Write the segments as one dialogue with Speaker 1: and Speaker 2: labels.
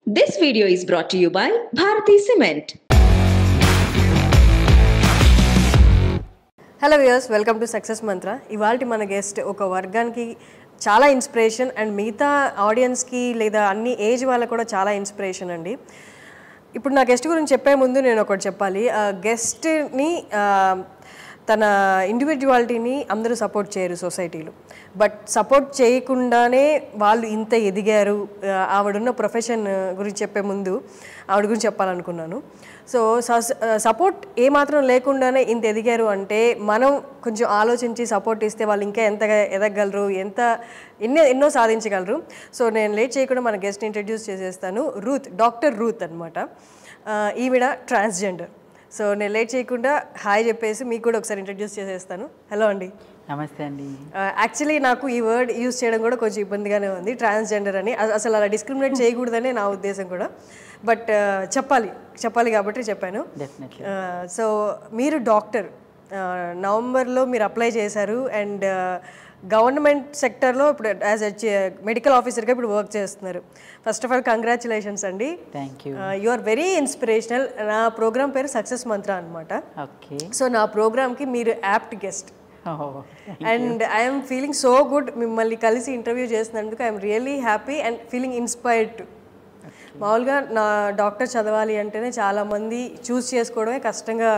Speaker 1: This video is brought to you by Bharati Cement.
Speaker 2: Hello viewers, welcome to success మంత్ర. ఇవాళ మన guest ఒక వర్గానికి చాలా ఇన్స్పిరేషన్ అండ్ మిగతా ఆడియన్స్కి లేదా అన్ని ఏజ్ వాళ్ళకు కూడా చాలా ఇన్స్పిరేషన్ అండి. ఇప్పుడు నా గెస్ట్ గురించి చెప్పే ముందు నేను ఒకటి చెప్పాలి. గెస్ట్ని తన ఇండివిజువాలిటీని అందరూ సపోర్ట్ చేయరు సొసైటీలో, బట్ సపోర్ట్ చేయకుండానే వాళ్ళు ఇంత ఎదిగారు. ఆవిడున్న ప్రొఫెషన్ గురించి చెప్పే ముందు ఆవిడ గురించి చెప్పాలనుకున్నాను. సో సపోర్ట్ ఏమాత్రం లేకుండానే ఇంత ఎదిగారు అంటే మనం కొంచెం ఆలోచించి సపోర్ట్ ఇస్తే వాళ్ళు ఇంకా ఎంతగా ఎదగలరు, ఎన్నో సాధించగలరు. సో నేను లేట్ చేయకుండా మన గెస్ట్ని ఇంట్రడ్యూస్ చేసేస్తాను. డాక్టర్ రూత్ అనమాట. ఈవిడ ట్రాన్స్జెండర్. సో నేను లేట్ చేయకుండా హాయ్ చెప్పేసి మీకు కూడా ఒకసారి ఇంట్రడ్యూస్ చేసేస్తాను. హలో అండి.
Speaker 3: నమస్తే అండి.
Speaker 2: యాక్చువల్లీ నాకు ఈ వర్డ్ యూజ్ చేయడం కూడా కొంచెం ఇబ్బందిగానే ఉంది, ట్రాన్స్జెండర్ అని. అసలు అలా డిస్క్రిమినేట్ చేయకూడదని నా ఉద్దేశం కూడా, బట్ చెప్పాలి కాబట్టి చెప్పాను. సో మీరు డాక్టర్, నవంబర్లో మీరు అప్లై చేశారు అండ్ గవర్నమెంట్ సెక్టర్లో ఇప్పుడు యాజ్ ఎ మెడికల్ ఆఫీసర్గా ఇప్పుడు వర్క్ చేస్తున్నారు. ఫస్ట్ ఆఫ్ ఆల్ కంగ్రాచులేషన్స్ అండి.
Speaker 3: Thank you.
Speaker 2: You are very inspirational. నా ప్రోగ్రామ్ పేరు సక్సెస్ మంత్ర అనమాట.
Speaker 3: ఓకే.
Speaker 2: సో నా ప్రోగ్రామ్కి మీరు apt guest and I'm feeling so good. మిమ్మల్ని కలిసి ఇంటర్వ్యూ చేసినందుకు I'm really happy and feeling inspired too. మామూలుగా నా డాక్టర్ చదవాలి అంటేనే చాలామంది చూస్ చేసుకోవడమే కష్టంగా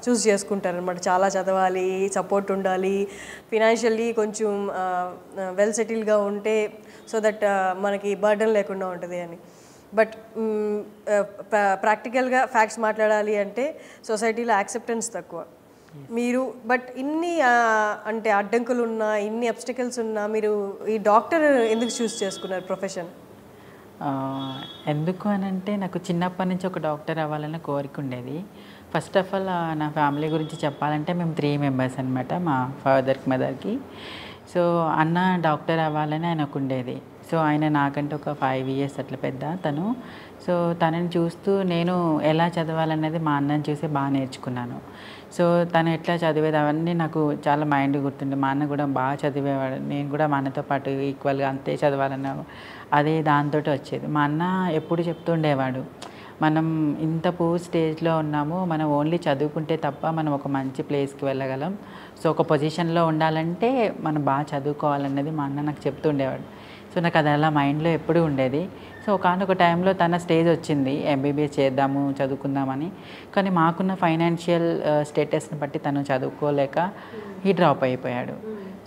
Speaker 2: చూస్ చేసుకుంటారు అనమాట. చాలా చదవాలి, సపోర్ట్ ఉండాలి, ఫినాన్షియల్లీ కొంచెం వెల్ సెటిల్గా ఉంటే సో దట్ మనకి బర్డన్ లేకుండా ఉంటుంది అని. బట్ ప్రాక్టికల్గా ఫ్యాక్ట్స్ మాట్లాడాలి అంటే సొసైటీలో యాక్సెప్టెన్స్ తక్కువ. మీరు బట్ ఇన్ని అంటే అడ్డంకులు ఉన్నా, ఇన్ని అబ్స్టికల్స్ ఉన్నా మీరు ఈ డాక్టర్ ఎందుకు చూస్ చేసుకున్నారు ప్రొఫెషన్?
Speaker 3: ఎందుకు అని అంటే నాకు చిన్నప్పటి నుంచి ఒక డాక్టర్ అవ్వాలన్న కోరిక ఉండేది. ఫస్ట్ ఆఫ్ ఆల్ నా ఫ్యామిలీ గురించి చెప్పాలంటే మేము 3 మెంబర్స్ అనమాట, మా ఫాదర్కి మదర్కి. సో అన్న డాక్టర్ అవ్వాలని ఆయనకు ఉండేది. సో ఆయన నాకంటే ఒక 5 years అట్లా పెద్ద తను. సో తనని చూస్తూ నేను ఎలా చదవాలనేది మా అన్నని చూసి బాగా నేర్చుకున్నాను. సో తను ఎట్లా చదివేది అవన్నీ నాకు చాలా మైండ్ గుర్తుండే. మా అన్న కూడా బాగా చదివేవాడు, నేను కూడా మా అన్నతో పాటు ఈక్వల్గా అంతే చదవాలన్న అదే దాంతో వచ్చేది. మా అన్న ఎప్పుడు చెప్తుండేవాడు, మనం ఇంత పూర్ స్టేజ్లో ఉన్నాము, మనం ఓన్లీ చదువుకుంటే తప్ప మనం ఒక మంచి ప్లేస్కి వెళ్ళగలం. సో ఒక పొజిషన్లో ఉండాలంటే మనం బాగా చదువుకోవాలన్నది మా అన్న నాకు చెప్తుండేవాడు. సో నాకు అది అలా మైండ్లో ఎప్పుడూ ఉండేది. సో ఒకనొక టైంలో తన స్టేజ్ వచ్చింది ఎంబీబీఎస్ చేద్దాము చదువుకుందామని. కానీ మాకున్న ఫైనాన్షియల్ స్టేటస్ని బట్టి తను చదువుకోలేక డ్రాప్ అయిపోయాడు.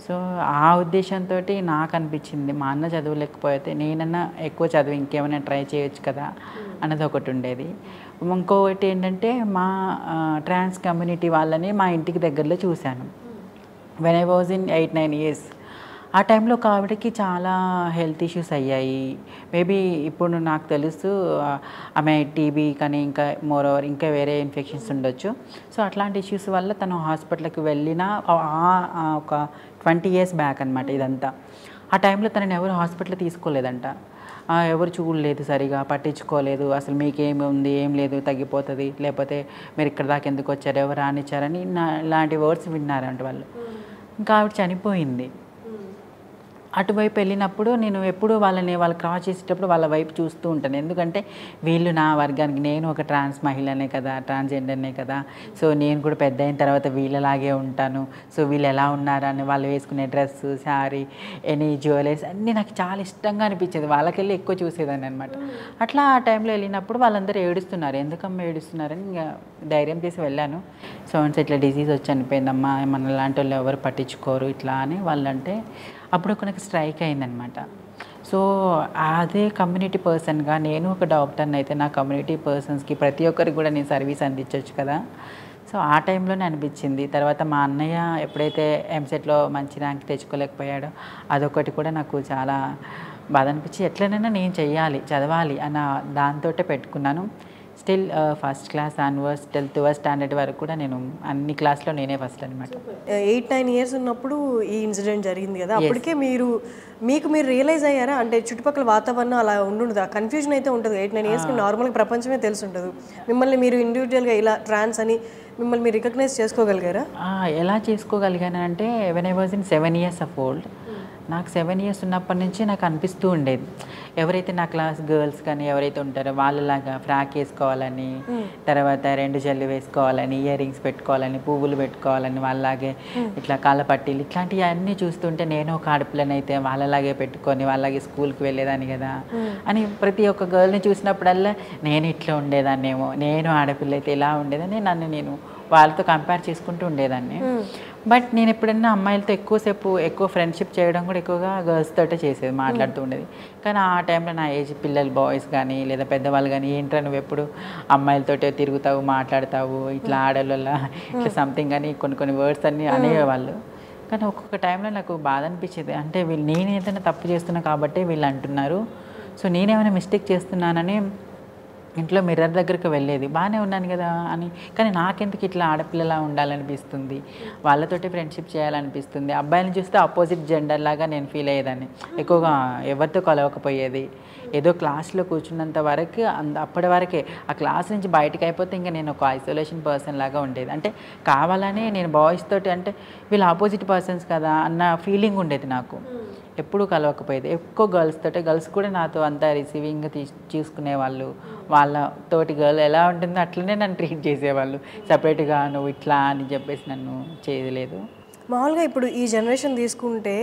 Speaker 3: సో ఆ ఉద్దేశంతో నాకు అనిపించింది, మా అన్న చదవలేకపోతే నేనన్నా ఎక్కువ చదువు ఇంకేమైనా ట్రై చేయొచ్చు కదా అన్నది ఒకటి ఉండేది. ఇంకొకటి ఏంటంటే మా ట్రాన్స్ కమ్యూనిటీ వాళ్ళని మా ఇంటికి దగ్గరలో చూశాను. When I was in 8-9 years. ఆ టైంలో ఒక ఆవిడకి చాలా హెల్త్ ఇష్యూస్ అయ్యాయి. మేబీ ఇప్పుడు నాకు తెలుసు ఆమె టీబీ కానీ ఇంకా మోరోవర్ ఇంకా వేరే ఇన్ఫెక్షన్స్ ఉండొచ్చు. సో అట్లాంటి ఇష్యూస్ వల్ల తను హాస్పిటల్కి వెళ్ళిన ఒక 20 years బ్యాక్ అనమాట ఇదంతా. ఆ టైంలో తనని ఎవరు హాస్పిటల్ తీసుకోలేదంట, ఎవరు చూడలేదు, సరిగా పట్టించుకోలేదు. అసలు మీకేమి ఉంది, ఏం లేదు, తగ్గిపోతుంది, లేకపోతే మీరు ఇక్కడ దాకా ఎందుకు వచ్చారు, ఎవరు రానిచ్చారని ఇలాంటి వర్డ్స్ విన్నారంట వాళ్ళు. ఇంకా ఆవిడ చనిపోయింది. అటువైపు వెళ్ళినప్పుడు నేను ఎప్పుడు వాళ్ళు క్రాస్ చేసేటప్పుడు వాళ్ళ వైపు చూస్తూ ఉంటాను. ఎందుకంటే వీళ్ళు నా వర్గానికి, నేను ఒక ట్రాన్స్ మహిళనే కదా, ట్రాన్స్జెండర్నే కదా. సో నేను కూడా పెద్ద అయిన తర్వాత వీళ్ళలాగే ఉంటాను. సో వీళ్ళు ఎలా ఉన్నారని, వాళ్ళు వేసుకునే డ్రెస్, శారీ, ఎనీ జ్యువెలరీస్ అన్నీ నాకు చాలా ఇష్టంగా అనిపించేది. వాళ్ళకెళ్ళి ఎక్కువ చూసేదాన్ని అనమాట. అట్లా ఆ టైంలో వెళ్ళినప్పుడు వాళ్ళందరూ ఏడుస్తున్నారు. ఎందుకమ్మా ఏడుస్తున్నారని ఇంకా ధైర్యం చేసి వెళ్ళాను. సో ఇట్లా డిసీజ్ వచ్చి చనిపోయిందమ్మా, మన లాంటి వాళ్ళు ఎవరు పట్టించుకోరు ఇట్లా అని వాళ్ళంటే అప్పుడు నాకు స్ట్రైక్ అయిందనమాట. సో అదే కమ్యూనిటీ పర్సన్గా నేను ఒక డాక్టర్ని అయితే నా కమ్యూనిటీ పర్సన్స్కి ప్రతి ఒక్కరికి కూడా నేను సర్వీస్ అందించవచ్చు కదా. సో ఆ టైంలోనే అనిపించింది. తర్వాత మా అన్నయ్య ఎప్పుడైతే ఎంసెట్లో మంచి ర్యాంక్ తెచ్చుకోలేకపోయాడో అదొకటి కూడా నాకు చాలా బాధ అనిపించి ఎట్లనైనా నేను చెయ్యాలి, చదవాలి అన్న దాంతో పెట్టుకున్నాను. Still first class onwards 12th standard వరకు కూడా నేను అన్ని క్లాస్లో నేనే ఫస్ట్ అనమాట.
Speaker 2: 8-9 years ఉన్నప్పుడు ఈ ఇన్సిడెంట్ జరిగింది కదా, అప్పటికే మీకు రియలైజ్ అయ్యారా? అంటే చుట్టుపక్కల వాతావరణం అలా ఉండుండదు, ఆ కన్ఫ్యూజన్ అయితే ఉంటుంది. 8-9 yearsకి నార్మల్గా ప్రపంచమే తెలిసి ఉంటుంది. మిమ్మల్ని మీరు ఇండివిజువల్గా ఇలా ట్రాన్స్ అని మిమ్మల్ని మీరు రికగ్నైజ్ చేసుకోగలిగారా?
Speaker 3: ఎలా చేసుకోగలిగాను అంటే when I was in 7 years of old నాకు 7 ఇయర్స్ ఉన్నప్పటి నుంచి నాకు అనిపిస్తూ ఉండేది, ఎవరైతే నా క్లాస్ గర్ల్స్ కానీ ఎవరైతే ఉంటారో వాళ్ళలాగా ఫ్రాక్ వేసుకోవాలని, తర్వాత 2 జల్లు వేసుకోవాలని, ఇయర్ రింగ్స్ పెట్టుకోవాలని, పువ్వులు పెట్టుకోవాలని, వాళ్ళలాగే ఇట్లా కాళ్ళ పట్టీలు ఇట్లాంటివి అన్నీ చూస్తుంటే నేను ఒక ఆడపిల్లనైతే వాళ్ళలాగే పెట్టుకొని వాళ్ళలాగే స్కూల్కి వెళ్ళేదాన్ని కదా అని ప్రతి ఒక్క గర్ల్ని చూసినప్పుడల్లా నేను ఇట్లా ఉండేదాన్నేమో, నేను ఆడపిల్ల అయితే ఇలా ఉండేదని నన్ను నేను వాళ్ళతో కంపేర్ చేసుకుంటూ ఉండేదాన్ని. బట్ నేను ఎప్పుడైనా అమ్మాయిలతో ఎక్కువ ఫ్రెండ్షిప్ చేయడం కూడా ఎక్కువగా గర్ల్స్ తోటే చేసేది, మాట్లాడుతూ ఉండేది. కానీ ఆ టైంలో నా ఏజ్ పిల్లలు బాయ్స్ కానీ లేదా పెద్దవాళ్ళు కానీ ఏంట్రా నువ్వు ఎప్పుడు అమ్మాయిలతోటే తిరుగుతావు, మాట్లాడతావు, ఇట్లా ఆడవాళ్ళ ఇట్లా సంథింగ్ అని కొన్ని వర్డ్స్ అన్నీ అనేవాళ్ళు. కానీ ఒక్కొక్క టైంలో నాకు బాధ అనిపించేది, అంటే నేను ఏదైనా తప్పు చేస్తున్నా కాబట్టి వీళ్ళు అంటున్నారు, సో నేనేమైనా మిస్టేక్ చేస్తున్నానని ఇంట్లో మిర్రర్ దగ్గరికి వెళ్ళేది, బాగానే ఉన్నాను కదా అని. కానీ నాకెందుకు ఇట్లా ఆడపిల్లలా ఉండాలనిపిస్తుంది, వాళ్ళతోటి ఫ్రెండ్షిప్ చేయాలనిపిస్తుంది. అబ్బాయిని చూస్తే ఆపోజిట్ జెండర్ లాగా నేను ఫీల్ అయ్యేదాన్ని, ఎక్కువగా ఎవరితో కలవకపోయేది. ఏదో క్లాస్లో కూర్చున్నంత వరకు అప్పటి వరకే, ఆ క్లాస్ నుంచి బయటకు అయిపోతే ఇంకా నేను ఒక ఐసోలేషన్ పర్సన్ లాగా ఉండేది. అంటే కావాలని నేను బాయ్స్ తోటి, అంటే వీళ్ళు ఆపోజిట్ పర్సన్స్ కదా అన్న ఫీలింగ్ ఉండేది నాకు. ఎప్పుడూ కలవకపోయేది, ఎక్కువ గర్ల్స్ తోటే. గర్ల్స్ కూడా నాతో అంతా రిసీవింగ్గా చూసుకునేవాళ్ళు, వాళ్ళతోటి గర్ల్ ఎలా ఉంటుందో అట్లనే నన్ను ట్రీట్ చేసేవాళ్ళు. సపరేట్గా నువ్వు ఇట్లా అని చెప్పేసి నన్ను చేయలేదు.
Speaker 2: మామూలుగా ఇప్పుడు ఈ జనరేషన్ తీసుకుంటే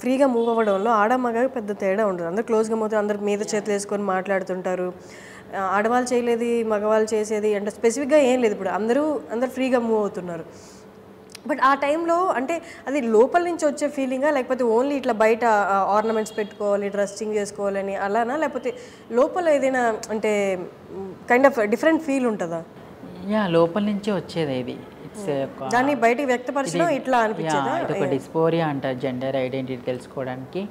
Speaker 2: ఫ్రీగా మూవ్ అవ్వడంలో ఆడ మగ పెద్ద తేడా ఉండదు. అందరు క్లోజ్గా పోతే అందరు మీద చేతులు వేసుకొని మాట్లాడుతుంటారు. ఆడవాళ్ళు చేయలేదు, మగవాళ్ళు చేసేది అంటే స్పెసిఫిక్గా ఏం లేదు. ఇప్పుడు అందరూ ఫ్రీగా మూవ్ అవుతున్నారు. బట్ ఆ టైంలో అంటే అది లోపల నుంచి వచ్చే ఫీలింగా, లేకపోతే ఓన్లీ ఇట్లా బయట ఆర్నమెంట్స్ పెట్టుకోవాలి, డ్రెస్సింగ్ చేసుకోవాలని అలానా, లేకపోతే లోపల ఏదైనా అంటే కైండ్ ఆఫ్ డిఫరెంట్ ఫీల్ ఉంటుందా?
Speaker 3: లోపల నుంచే వచ్చేది ఇది.
Speaker 2: దాన్ని బయటికి వ్యక్తపరచడం ఇట్లా అనిపించేదా?
Speaker 3: ఇది ఒక డిస్పోరియా అంటారు, జెండర్ ఐడెంటిటీ తెలుసుకోవడానికి.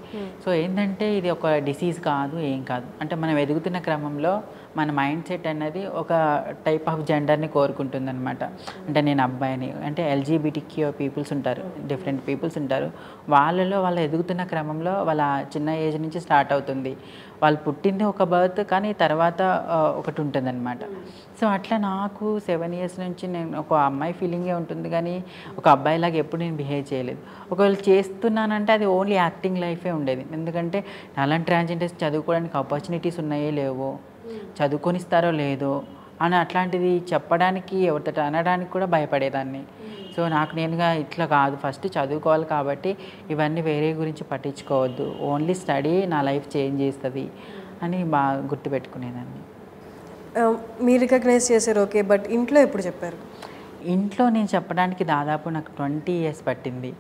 Speaker 3: సో ఏంటంటే ఇది ఒక డిసీజ్ కాదు, ఏం కాదు. అంటే మనం ఎదుగుతున్న క్రమంలో మన మైండ్ సెట్ అనేది ఒక టైప్ ఆఫ్ జెండర్ని కోరుకుంటుంది అనమాట. అంటే నేను అబ్బాయిని, అంటే ఎల్జీబీటీక్యూ పీపుల్స్ ఉంటారు, డిఫరెంట్ పీపుల్స్ ఉంటారు. వాళ్ళు ఎదుగుతున్న క్రమంలో వాళ్ళ చిన్న ఏజ్ నుంచి స్టార్ట్ అవుతుంది. వాళ్ళు పుట్టింది ఒక బర్త్, కానీ తర్వాత ఒకటి ఉంటుంది అనమాట. సో అట్లా నాకు 7 ఇయర్స్ నుంచి నేను ఒక అమ్మాయి ఫీలింగే ఉంటుంది, కానీ ఒక అబ్బాయిలాగా ఎప్పుడు నేను బిహేవ్ చేయలేదు. ఒకవేళ చేస్తున్నానంటే అది ఓన్లీ యాక్టింగ్ లైఫే ఉండేది. ఎందుకంటే అలాంటి ట్రాన్స్జెండర్స్ చదువుకోవడానికి ఆపర్చునిటీస్ ఉన్నాయో లేవో, చదువుకొనిస్తారో లేదో అని అట్లాంటిది చెప్పడానికి ఎవరితో అనడానికి కూడా భయపడేదాన్ని. సో నాకు నేనుగా ఇట్లా కాదు, ఫస్ట్ చదువుకోవాలి కాబట్టి ఇవన్నీ వేరే గురించి పట్టించుకోవద్దు, ఓన్లీ స్టడీ నా లైఫ్ చేంజ్ చేస్తుంది అని బాగా గుర్తుపెట్టుకునేదాన్ని.
Speaker 2: మీరు రికగ్నైజ్ చేశారు, ఓకే. బట్ ఇంట్లో ఎప్పుడు చెప్పారు?
Speaker 3: ఇంట్లో నేను చెప్పడానికి దాదాపు నాకు 20 ఇయర్స్ పట్టింది.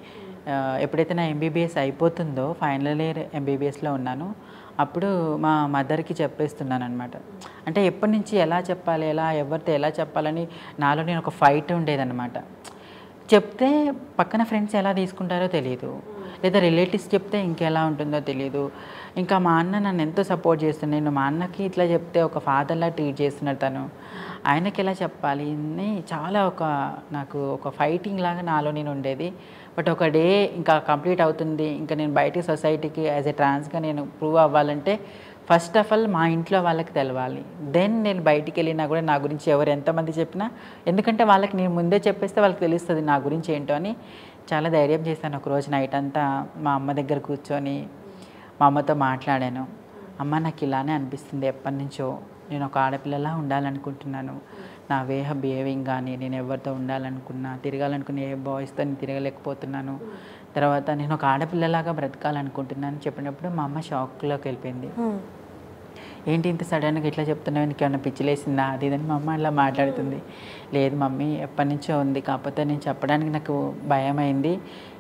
Speaker 3: ఎప్పుడైతే నా ఎంబీబీఎస్ అయిపోతుందో, ఫైనల్ ఇయర్ ఎంబీబీఎస్లో ఉన్నాను, అప్పుడు మా మదర్కి చెప్పేస్తున్నాను అనమాట. అంటే ఎప్పటి నుంచి ఎలా చెప్పాలి, ఎవరితో ఎలా చెప్పాలని నాలో నేను ఒక ఫైట్ ఉండేదన్నమాట. చెప్తే పక్కన ఫ్రెండ్స్ ఎలా తీసుకుంటారో తెలియదు, లేదా రిలేటివ్స్ చెప్తే ఇంకెలా ఉంటుందో తెలియదు. ఇంకా మా అన్న నన్ను ఎంతో సపోర్ట్ చేస్తున్నాను. నేను మా అన్నకి ఇట్లా చెప్తే ఒక ఫాదర్లా ట్రీట్ చేస్తున్నాడు తను, ఆయనకి ఎలా చెప్పాలి అని చాలా నాకు ఒక ఫైటింగ్ లాగా నాలో నేను ఉండేది. బట్ ఒక డే ఇంకా కంప్లీట్ అవుతుంది, ఇంకా నేను బయట సొసైటీకి యాజ్ ఎ ట్రాన్స్గా నేను ప్రూవ్ అవ్వాలంటే ఫస్ట్ ఆఫ్ ఆల్ మా ఇంట్లో వాళ్ళకి తెలవాలి. దెన్ నేను బయటికి వెళ్ళినా కూడా నా గురించి ఎవరు ఎంతమంది చెప్పినా, ఎందుకంటే వాళ్ళకి నేను ముందే చెప్పేస్తే వాళ్ళకి తెలుస్తుంది నా గురించి ఏంటో అని చాలా ధైర్యం చేశాను. ఒకరోజు నైట్ అంతా మా అమ్మ దగ్గర కూర్చొని మా అమ్మతో మాట్లాడాను. అమ్మ నాకు ఇలానే అనిపిస్తుంది, ఎప్పటి నుంచో నేను ఒక ఆడపిల్లలా ఉండాలనుకుంటున్నాను. నా వే ఆఫ్ బిహేవింగ్ కానీ, నేను ఎవరితో ఉండాలనుకున్నా, తిరగాలనుకున్న ఏ బాయ్స్తో నేను తిరగలేకపోతున్నాను. తర్వాత నేను ఒక ఆడపిల్లలాగా బ్రతకాలనుకుంటున్నాను చెప్పినప్పుడు మా అమ్మ షాక్లోకి వెళ్ళిపోయింది. ఏంటి ఇంత సడన్గా ఇట్లా చెప్తున్నావు, నీకు ఏమైనా పిచ్చిలేసిందా అది ఇదని మా అమ్మ అలా మాట్లాడుతుంది. లేదు మమ్మీ, ఎప్పటి నుంచో ఉంది, కాకపోతే నేను చెప్పడానికి నాకు భయం అయింది.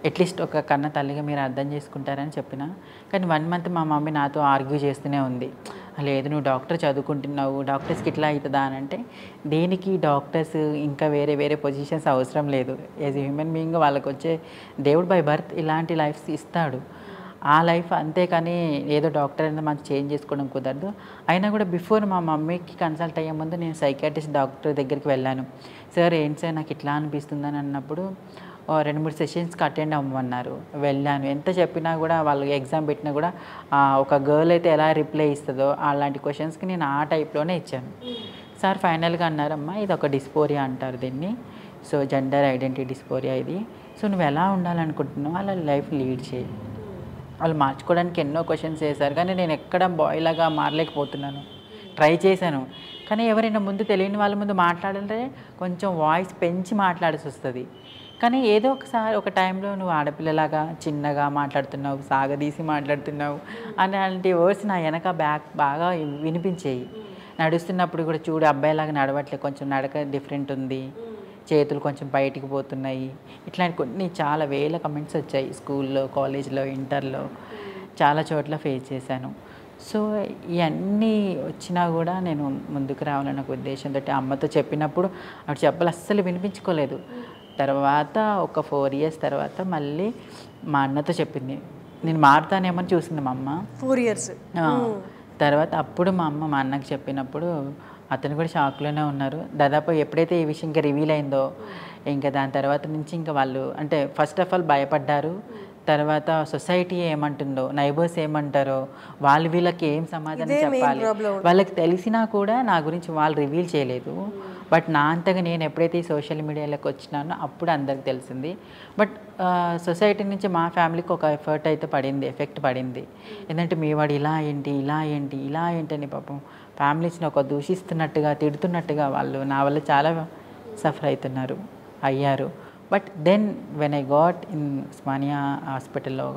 Speaker 3: అట్లీస్ట్ ఒక కన్న తల్లిగా మీరు అర్థం చేసుకుంటారని చెప్పిన. కానీ 1 మంత్ మా మమ్మీ నాతో ఆర్గ్యూ చేస్తూనే ఉంది. లేదు నువ్వు డాక్టర్ చదువుకుంటున్నావు, డాక్టర్స్కి ఇట్లా అవుతుందా అని. అంటే దేనికి డాక్టర్స్ ఇంకా వేరే పొజిషన్స్ అవసరం లేదు. యాజ్ ఎ హ్యూమన్ బీయింగ్ వాళ్ళకి వచ్చే దేవుడు బై బర్త్ ఇలాంటి లైఫ్స్ ఇస్తాడు, ఆ లైఫ్ అంతే. కానీ ఏదో డాక్టర్ అనేది మనం చేంజ్ చేసుకోవడం కుదరదు. అయినా కూడా బిఫోర్ మా మమ్మీకి కన్సల్ట్ అయ్యే ముందు నేను సైకాట్రిస్ట్ డాక్టర్ దగ్గరికి వెళ్ళాను. సార్ ఏంటి సార్ నాకు ఇట్లా అనిపిస్తుందని అన్నప్పుడు 2-3 సెషన్స్కి అటెండ్ అవ్వమన్నారు. వెళ్ళాను. ఎంత చెప్పినా కూడా వాళ్ళు ఎగ్జామ్ పెట్టినా కూడా ఒక గర్ల్ అయితే ఎలా రిప్లై ఇస్తుందో అలాంటి క్వశ్చన్స్కి నేను ఆ టైప్లోనే ఇచ్చాను. సార్ ఫైనల్గా అన్నారమ్మా, ఇది ఒక డిస్పోరియా అంటారు దీన్ని, సో జెండర్ ఐడెంటిటీ డిస్పోరియా ఇది. సో నువ్వు ఎలా ఉండాలనుకుంటున్నావు అలా లైఫ్ లీడ్ చేయి, వాళ్ళు మార్చుకోవడానికి ఎన్నో క్వశ్చన్స్ చేశారు, కానీ నేను ఎక్కడ బాయ్ లాగా మారలేకపోతున్నాను. ట్రై చేశాను, కానీ ఎవరైనా ముందు తెలియని వాళ్ళ ముందు మాట్లాడాలంటే కొంచెం వాయిస్ పెంచి మాట్లాడాల్సి వస్తుంది. కానీ ఏదో ఒకసారి ఒక టైంలో నువ్వు ఆడపిల్లలాగా చిన్నగా మాట్లాడుతున్నావు, సాగదీసి మాట్లాడుతున్నావు అలాంటి వర్డ్స్ నా వెనక బాగా వినిపించేవి. నడుస్తున్నప్పుడు కూడా చూడు అబ్బాయిలాగా నడవట్లే, కొంచెం నడక డిఫరెంట్ ఉంది, చేతులు కొంచెం బయటికి పోతున్నాయి, ఇట్లాంటి కొన్ని చాలా వేల కమెంట్స్ వచ్చాయి. స్కూల్లో, కాలేజ్లో, ఇంటర్లో చాలా చోట్ల ఫేస్ చేశాను. సో ఇవన్నీ వచ్చినా కూడా నేను ముందుకు రావాలన్న ఒక ఉద్దేశంతో అమ్మతో చెప్పినప్పుడు ఆవిడ చెప్పాలి అస్సలు వినిపించుకోలేదు. తర్వాత ఒక 4 years తర్వాత మళ్ళీ మా అన్నతో చెప్పింది. నేను మారుతానేమని చూసింది మా అమ్మ.
Speaker 2: 4 years
Speaker 3: తర్వాత అప్పుడు మా అమ్మ మా అన్నకి చెప్పినప్పుడు అతను కూడా షాక్లోనే ఉన్నారు. దాదాపు ఎప్పుడైతే ఈ విషయం ఇంకా రివీల్ అయిందో ఇంకా దాని తర్వాత నుంచి ఇంకా వాళ్ళు అంటే ఫస్ట్ ఆఫ్ ఆల్ భయపడ్డారు. తర్వాత సొసైటీ ఏమంటుందో, నైబర్స్ ఏమంటారో, వాళ్ళు వీళ్ళకి ఏం సమాధానం చెప్పాలి, వాళ్ళకి తెలిసినా కూడా నా గురించి వాళ్ళు రివీల్ చేయలేదు. బట్ నా అంతగా నేను ఎప్పుడైతే ఈ సోషల్ మీడియాలోకి వచ్చినానో అప్పుడు అందరికి తెలిసింది. బట్ సొసైటీ నుంచి మా ఫ్యామిలీకి ఒక ఎఫెక్ట్ పడింది. ఏంటంటే మీ వాడు ఇలా ఏంటి అని పాపం ఫ్యామిలీస్ని ఒక దూషిస్తున్నట్టుగా, తిడుతున్నట్టుగా వాళ్ళు నా వల్ల చాలా సఫర్ అయ్యారు. But then when I got in Osmania హాస్పిటల్లో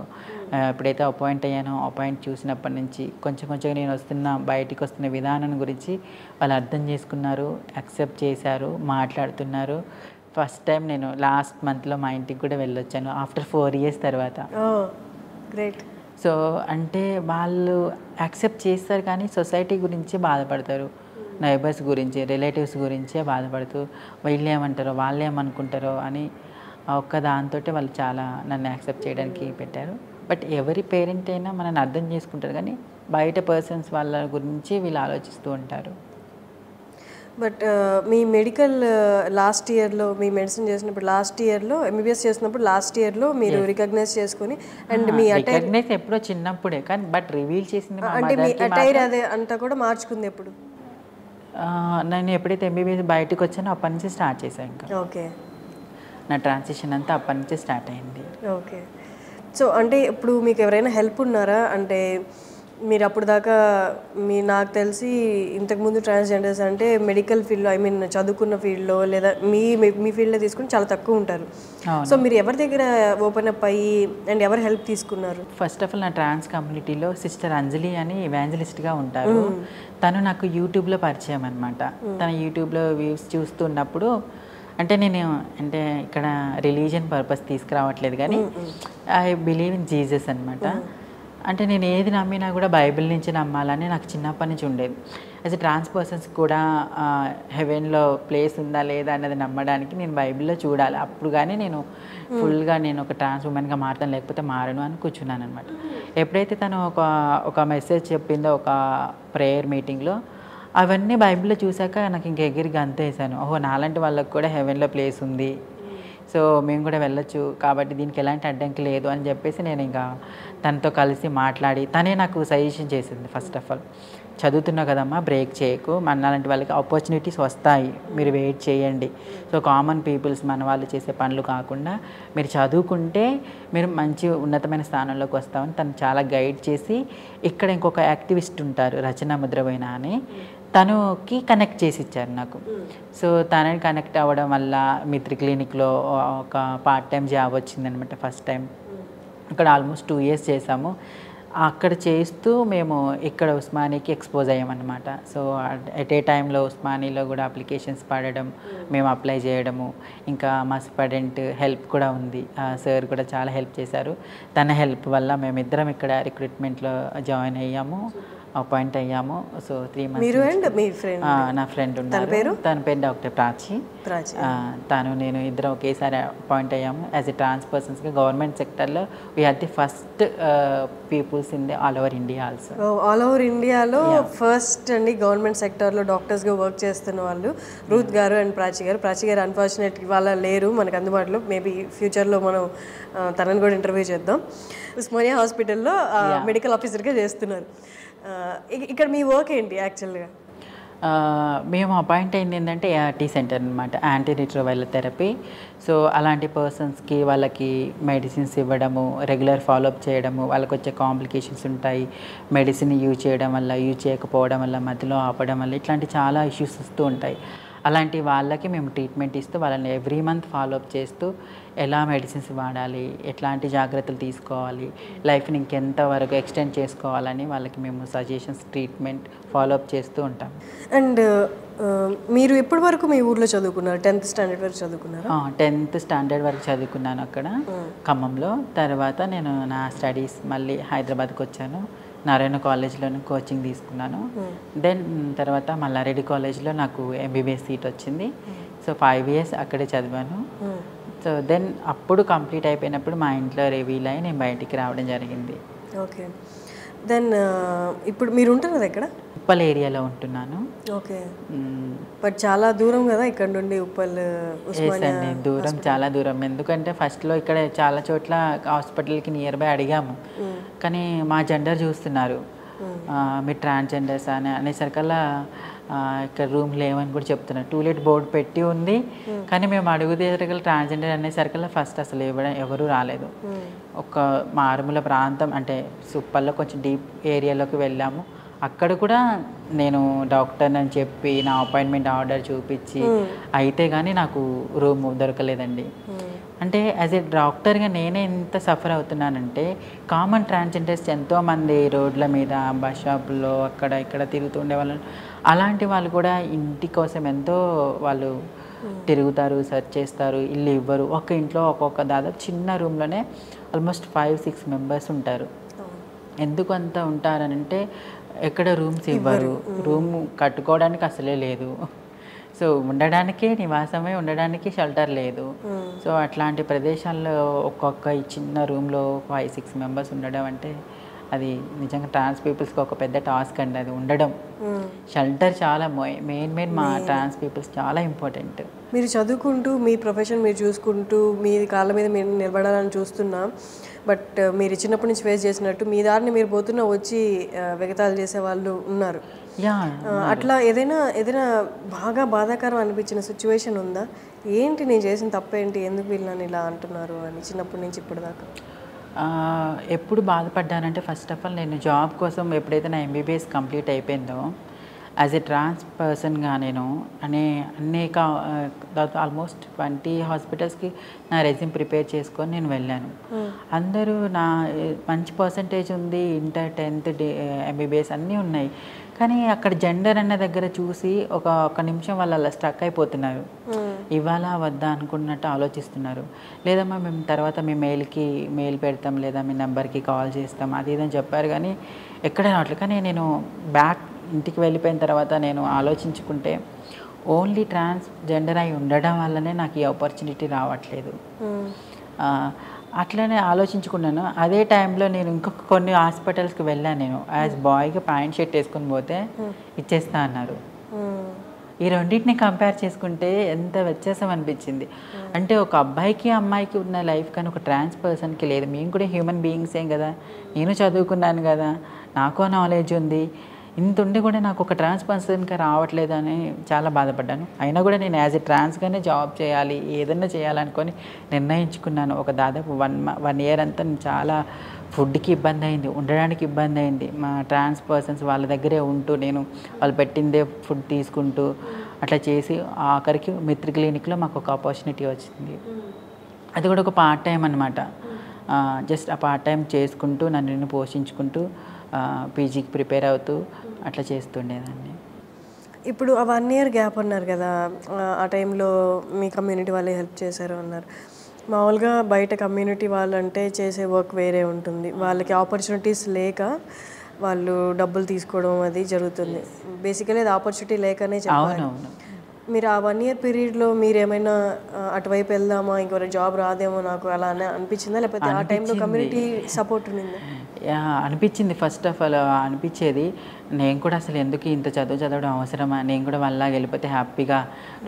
Speaker 3: ఎప్పుడైతే అపాయింట్ చూసినప్పటి నుంచి కొంచెం నేను బయటికి వస్తున్న విధానం గురించి వాళ్ళు అర్థం చేసుకున్నారు, యాక్సెప్ట్ చేశారు, మాట్లాడుతున్నారు. ఫస్ట్ టైం నేను లాస్ట్ మంత్లో మా ఇంటికి కూడా వెళ్ళొచ్చాను ఆఫ్టర్ 4 years తర్వాత.
Speaker 2: గ్రేట్.
Speaker 3: సో అంటే వాళ్ళు యాక్సెప్ట్ చేస్తారు కానీ సొసైటీ గురించి బాధపడతారు, నైబర్స్ గురించి, రిలేటివ్స్ గురించే బాధపడుతూ వీళ్ళు ఏమంటారో వాళ్ళు ఏమనుకుంటారో అని ఒక్క దాంతో వాళ్ళు చాలా నన్ను యాక్సెప్ట్ చేయడానికి పెట్టారు. బట్ ఎవరి పేరెంట్ అయినా మనల్ని అర్థం చేసుకుంటారు కానీ బయట పర్సన్స్ వాళ్ళ గురించి వీళ్ళు ఆలోచిస్తూ ఉంటారు.
Speaker 2: బట్ మీ మెడికల్ లాస్ట్ ఇయర్లో మీ మెడిసిన్ చేసినప్పుడు ఎంబీబీఎస్ చేసినప్పుడు లాస్ట్ ఇయర్లో మీరు రికగ్నైజ్ చేసుకుని అండ్ మీ
Speaker 3: రికగ్నైజ్ ఎప్పుడో చిన్నప్పుడే కానీ బట్ రివీల్ చేసింది
Speaker 2: అంటే మీ అటైర్ అదే అంతా కూడా మార్చుకుంది ఎప్పుడు?
Speaker 3: నేను ఎప్పుడైతే ఎంబీబీఎస్ బయటకు వచ్చానో అప్పటి నుంచి స్టార్ట్ చేశాను. ఇంకా
Speaker 2: ఓకే,
Speaker 3: నా ట్రాన్సిషన్ అంతా అప్పటి నుంచి స్టార్ట్ అయింది.
Speaker 2: ఓకే. సో అంటే ఇప్పుడు మీకు ఎవరైనా హెల్ప్ ఉన్నారా? అంటే మీరు అప్పుడు దాకా నాకు తెలిసి ఇంతకుముందు ట్రాన్స్జెండర్స్ అంటే మెడికల్ ఫీల్డ్లో చదువుకున్న ఫీల్డ్లో లేదా మీ ఫీల్డ్లో తీసుకుని చాలా తక్కువ ఉంటారు. సో మీరు ఎవరి దగ్గర ఓపెన్ అప్ అయ్యి అండ్ ఎవరు హెల్ప్ తీసుకున్నారు?
Speaker 3: ఫస్ట్ ఆఫ్ ఆల్ నా ట్రాన్స్ కమ్యూనిటీలో సిస్టర్ అంజలి అని ఇవాంజలిస్ట్గా ఉంటారు. తను నాకు యూట్యూబ్లో పరిచయం అనమాట. తన యూట్యూబ్లో వ్యూస్ చూస్తున్నప్పుడు అంటే నేను ఇక్కడ రిలీజియన్ పర్పస్ తీసుకురావట్లేదు కానీ ఐ బిలీవ్ ఇన్ జీసస్ అనమాట. అంటే నేను ఏది నమ్మినా కూడా బైబిల్ నుంచి నమ్మాలని నాకు చిన్నప్పటి నుంచి ఉండేది. యాజ్ ఎ ట్రాన్స్ పర్సన్స్ కూడా హెవెన్లో ప్లేస్ ఉందా లేదా అన్నది నమ్మడానికి నేను బైబిల్లో చూడాలి, అప్పుడు కానీ నేను ఫుల్గా నేను ఒక ట్రాన్స్ ఉమెన్గా మారుతాను, లేకపోతే మారను అని కూర్చున్నాను అనమాట. ఎప్పుడైతే తను ఒక మెసేజ్ చెప్పిందో ఒక ప్రేయర్ మీటింగ్లో, అవన్నీ బైబిల్లో చూశాక నాకు ఇంక ఎగిరి గంతేసాను. ఓహో, నాలాంటి వాళ్ళకి కూడా హెవెన్లో ప్లేస్ ఉంది, సో మేము కూడా వెళ్ళొచ్చు, కాబట్టి దీనికి ఎలాంటి అడ్డంకి లేదు అని చెప్పేసి నేను ఇంకా తనతో కలిసి మాట్లాడి తనే నాకు సజెషన్ చేసింది. ఫస్ట్ ఆఫ్ ఆల్ చదువుతున్నావు కదమ్మా, బ్రేక్ చేయకు, అలాంటి వాళ్ళకి ఆపర్చునిటీస్ వస్తాయి, మీరు వెయిట్ చేయండి. సో కామన్ పీపుల్స్ మన వాళ్ళు చేసే పనులు కాకుండా మీరు చదువుకుంటే మీరు మంచి ఉన్నతమైన స్థానంలోకి వస్తామని తను చాలా గైడ్ చేసి, ఇక్కడ ఇంకొక యాక్టివిస్ట్ ఉంటారు రచన ముద్రవైన అని, తనుకి కనెక్ట్ చేసి ఇచ్చారు నాకు. సో తనని కనెక్ట్ అవ్వడం వల్ల మిత్రి క్లినిక్లో ఒక పార్ట్ టైం జాబ్ వచ్చిందనమాట. ఫస్ట్ టైం అక్కడ ఆల్మోస్ట్ 2 years చేసాము. అక్కడ చేస్తూ మేము ఇక్కడ ఉస్మానీకి ఎక్స్పోజ్ అయ్యామన్నమాట. సో ఎట్ ఏ టైంలో ఉస్మానీలో కూడా అప్లికేషన్స్ పడడం, మేము అప్లై చేయడము, ఇంకా మా స్టూడెంట్ హెల్ప్ కూడా ఉంది, సార్ కూడా చాలా హెల్ప్ చేశారు. తన హెల్ప్ వల్ల మేమిద్దరం ఇక్కడ రిక్రూట్మెంట్లో జాయిన్ అయ్యాము, అపాయింట్ అయ్యాము. So 3 months.
Speaker 2: మీరు అండ్ మీ ఫ్రెండ్?
Speaker 3: నా ఫ్రెండ్ ఉన్నారు, తన పేరు డాక్టర్ ప్రాచి. తను నేను ఇద్దరం ఒకేసారి అపాయింట్ అయ్యాము. యాజ్ ఎ ట్రాన్స్ పర్సన్స్గా గవర్నమెంట్ సెక్టర్లో we are the first peoples in the all over India also.
Speaker 2: All over ఇండియాలో ఫస్ట్ అండి గవర్నమెంట్ సెక్టర్లో డాక్టర్స్గా వర్క్ చేస్తున్న వాళ్ళు రూత్ గారు అండ్ ప్రాచి గారు. ప్రాచి గారు అన్ఫార్చునేట్లీ వాళ్ళ లేరు మనకు అందుబాటులో, మేబీ ఫ్యూచర్లో మనం తనని కూడా ఇంటర్వ్యూ చేద్దాం. ఉస్మానియా హాస్పిటల్లో మెడికల్ ఆఫీసర్గా చేస్తున్నారు. ఇక్కడ మీ వర్క్ ఏంటి యాక్చువల్గా?
Speaker 3: మేము అపాయింట్ అయింది ఏంటంటే ఏఆర్టీ సెంటర్ అనమాట, యాంటీ రిట్రోవైరల్ థెరపీ. సో అలాంటి పర్సన్స్కి వాళ్ళకి మెడిసిన్స్ ఇవ్వడము, రెగ్యులర్ ఫాలోఅప్ చేయడము, వాళ్ళకి వచ్చే కాంప్లికేషన్స్ ఉంటాయి, మెడిసిన్ యూజ్ చేయడం వల్ల, యూజ్ చేయకపోవడం వల్ల, మధ్యలో ఆపడం వల్ల, ఇట్లాంటి చాలా ఇష్యూస్ వస్తూ ఉంటాయి. అలాంటి వాళ్ళకి మేము ట్రీట్మెంట్ ఇస్తూ వాళ్ళని ఎవ్రీ మంత్ ఫాలోఅప్ చేస్తూ ఎలా మెడిసిన్స్ వాడాలి, ఎట్లాంటి జాగ్రత్తలు తీసుకోవాలి, లైఫ్ని ఇంకెంత వరకు ఎక్స్టెండ్ చేసుకోవాలని వాళ్ళకి మేము సజెషన్స్, ట్రీట్మెంట్ ఫాలోఅప్ చేస్తూ ఉంటాం.
Speaker 2: అండ్ మీరు ఎప్పటి వరకు మీ ఊర్లో చదువుకున్నారు? 10th స్టాండర్డ్ వరకు చదువుకున్నారు?
Speaker 3: 10th స్టాండర్డ్ వరకు చదువుకున్నాను అక్కడ ఖమ్మంలో. తర్వాత నేను నా స్టడీస్ మళ్ళీ హైదరాబాద్కి వచ్చాను. నారాయణ కాలేజ్లోనే కోచింగ్ తీసుకున్నాను. దెన్ తర్వాత మల్లారెడ్డి కాలేజ్లో నాకు ఎంబీబీఎస్ సీట్ వచ్చింది. సో 5 years అక్కడే చదివాను. సో దెన్ అప్పుడు కంప్లీట్ అయిపోయినప్పుడు మా ఇంట్లో రివీల్ అయ్యి నేను బయటికి రావడం జరిగింది.
Speaker 2: ఓకే. దెన్ ఇప్పుడు మీరు ఉంటున్నది ఎక్కడ?
Speaker 3: ఉప్పల్ ఏరియాలో ఉంటున్నాను.
Speaker 2: ఓకే. బట్ చాలా దూరం కదా ఇక్కడ నుండి ఉప్పల్?
Speaker 3: అండి, దూరం, చాలా దూరం. ఎందుకంటే ఫస్ట్లో ఇక్కడ చాలా చోట్ల హాస్పిటల్కి నియర్ బై అడిగాము, కానీ మా జెండర్ చూస్తున్నారు, మీరు ట్రాన్స్జెండర్స్ అనేసరికల్లా ఇక్కడ రూమ్ లేవని కూడా చెప్తున్నారు. టూలెట్ బోర్డు పెట్టి ఉంది, కానీ మేము అడుగుదేసరికల్లా ట్రాన్స్జెండర్ అనేసరికల్లా ఫస్ట్ అసలు ఎవరు రాలేదు. ఒక మారుమూల ప్రాంతం అంటే సుప్పల్లో కొంచెం డీప్ ఏరియాలోకి వెళ్ళాము. అక్కడ కూడా నేను డాక్టర్ అని చెప్పి నా అపాయింట్మెంట్ ఆర్డర్ చూపించి అయితే కానీ నాకు రూమ్ దొరకలేదండి. అంటే యాజ్ ఏ డాక్టర్గా నేనే ఎంత సఫర్ అవుతున్నానంటే, కామన్ ట్రాన్స్జెండర్స్ ఎంతోమంది రోడ్ల మీద, బస్ షాపుల్లో అక్కడ ఇక్కడ తిరుగుతుండే వాళ్ళని, అలాంటి వాళ్ళు కూడా ఇంటి కోసం ఎంతో వాళ్ళు తిరుగుతారు, సెర్చ్ చేస్తారు, ఇల్లు ఇవ్వరు. ఒక ఇంట్లో ఒక్కొక్క దాదాపు చిన్న రూమ్లోనే ఆల్మోస్ట్ 5-6 members ఉంటారు. ఎందుకు అంత ఉంటారనంటే ఎక్కడ రూమ్స్ ఇవ్వరు, రూమ్ కట్టుకోవడానికి అసలే లేదు. సో ఉండడానికి నివాసమే, ఉండడానికి షెల్టర్ లేదు. సో అట్లాంటి ప్రదేశాల్లో ఒక్కొక్క ఈ చిన్న రూమ్లో 5-6 members ఉండడం అంటే అది నిజంగా ట్రాన్స్ పీపుల్స్కి ఒక పెద్ద టాస్క్ అండి అది ఉండడం. షెల్టర్ చాలా మెయిన్ మా ట్రాన్స్ పీపుల్స్ చాలా ఇంపార్టెంట్.
Speaker 2: మీరు చదువుకుంటూ మీ ప్రొఫెషన్ మీరు చూసుకుంటూ మీ కాళ్ళ మీద మీరు నిలబడాలని చూస్తున్నా, బట్ మీరు చిన్నప్పటి నుంచి ఫేస్ చేసినట్టు మీ దారిని మీరు పోతున్నా వచ్చి వెగతాలు చేసే వాళ్ళు ఉన్నారు. అట్లా ఏదైనా బాగా బాధాకరం అనిపించిన సిచ్యువేషన్ ఉందా? ఏంటి నేను చేసిన తప్పేంటి, ఎందుకు వీళ్ళని ఇలా అంటున్నారు అని చిన్నప్పటి నుంచి ఇప్పటిదాకా?
Speaker 3: ఎప్పుడు బాధపడ్డానంటే, ఫస్ట్ ఆఫ్ ఆల్ నేను జాబ్ కోసం ఎప్పుడైతే నా ఎంబీబీఎస్ కంప్లీట్ అయిపోయిందో, యాజ్ ఎ ట్రాన్స్ పర్సన్గా నేను అనేక ఆల్మోస్ట్ 20 హాస్పిటల్స్కి నా రెజ్యూమ్ ప్రిపేర్ చేసుకొని నేను వెళ్ళాను. అందరూ నా మంచి పర్సంటేజ్ ఉంది, ఇంటర్ 10th ఎంబీబీఎస్ అన్నీ ఉన్నాయి, కానీ అక్కడ జెండర్ అన్న దగ్గర చూసి ఒక నిమిషం వాళ్ళు అలా స్ట్రక్ అయిపోతున్నారు. ఇవ్వాలా వద్దా అనుకున్నట్టు ఆలోచిస్తున్నారు. లేదమ్మా మేము తర్వాత మీ మెయిల్ పెడతాం, లేదా మీ నెంబర్కి కాల్ చేస్తాం, అది ఇదని చెప్పారు, కానీ ఎక్కడ రావట్లేదు. కానీ నేను బ్యాక్ ఇంటికి వెళ్ళిపోయిన తర్వాత నేను ఆలోచించుకుంటే ఓన్లీ ట్రాన్స్ జెండర్ అయి ఉండడం వల్లనే నాకు ఈ ఆపర్చునిటీ రావట్లేదు. అట్లనే ఆలోచించుకున్నాను. అదే టైంలో నేను ఇంకొక కొన్ని హాస్పిటల్స్కి వెళ్ళాను. నేను యాజ్ బాయ్గా ప్యాంట్ షర్ట్ వేసుకొని పోతే ఇచ్చేస్తా అన్నారు. ఈ రెండింటిని కంపేర్ చేసుకుంటే ఎంత వ్యత్యాసం అనిపించింది. అంటే ఒక అబ్బాయికి అమ్మాయికి ఉన్న లైఫ్ కానీ ఒక ట్రాన్స్ పర్సన్కి లేదు. మేము కూడా హ్యూమన్ బీయింగ్సేం కదా, నేను చదువుకున్నాను కదా, నాకు నాలెడ్జ్ ఉంది, ఇంత ఉండి కూడా నాకు ఒక ట్రాన్స్ పర్సన్కి రావట్లేదు అని చాలా బాధపడ్డాను. అయినా కూడా నేను యాజ్ ఎ ట్రాన్స్గానే జాబ్ చేయాలి, ఏదన్నా చేయాలనుకొని నిర్ణయించుకున్నాను. ఒక దాదాపు 1 year అంతా చాలా ఫుడ్కి ఇబ్బంది అయింది, ఉండడానికి ఇబ్బంది అయింది. మా ట్రాన్స్ పర్సన్స్ వాళ్ళ దగ్గరే ఉంటూ నేను వాళ్ళు పెట్టిందే ఫుడ్ తీసుకుంటూ అట్లా చేసి ఆఖరికి మిత్ర క్లినిక్లో మాకు ఒక ఆపర్చునిటీ వచ్చింది. అది కూడా ఒక పార్ట్ టైం అనమాట. జస్ట్ ఆ పార్ట్ టైం చేసుకుంటూ నన్ను పోషించుకుంటూ పీజీకి ప్రిపేర్ అవుతూ అట్లా చేస్తుండేదాన్ని.
Speaker 2: ఇప్పుడు ఆ 1 year గ్యాప్ అన్నారు కదా, ఆ టైంలో మీ కమ్యూనిటీ వాళ్ళే హెల్ప్ చేశారు అన్నారు. మామూలుగా బయట కమ్యూనిటీ వాళ్ళంటే చేసే వర్క్ వేరే ఉంటుంది, వాళ్ళకి ఆపర్చునిటీస్ లేక వాళ్ళు డబ్బులు తీసుకోవడం అది జరుగుతుంది. బేసికలీ అది ఆపర్చునిటీ లేకనే చెప్పాలి. మీరు ఆ 1 year పీరియడ్లో మీరు ఏమైనా అటువైపు వెళ్దామా, ఇంకొక జాబ్ రాదేమో నాకు అలా అనిపించిందా, లేకపోతే ఆ టైంలో కమ్యూనిటీ సపోర్ట్ ఉండిందా?
Speaker 3: అనిపించింది. ఫస్ట్ ఆఫ్ ఆల్ అనిపించేది, నేను కూడా అసలు ఎందుకు ఇంత చదవడం అవసరమా, నేను కూడా వాళ్ళ వెళ్ళిపోతే హ్యాపీగా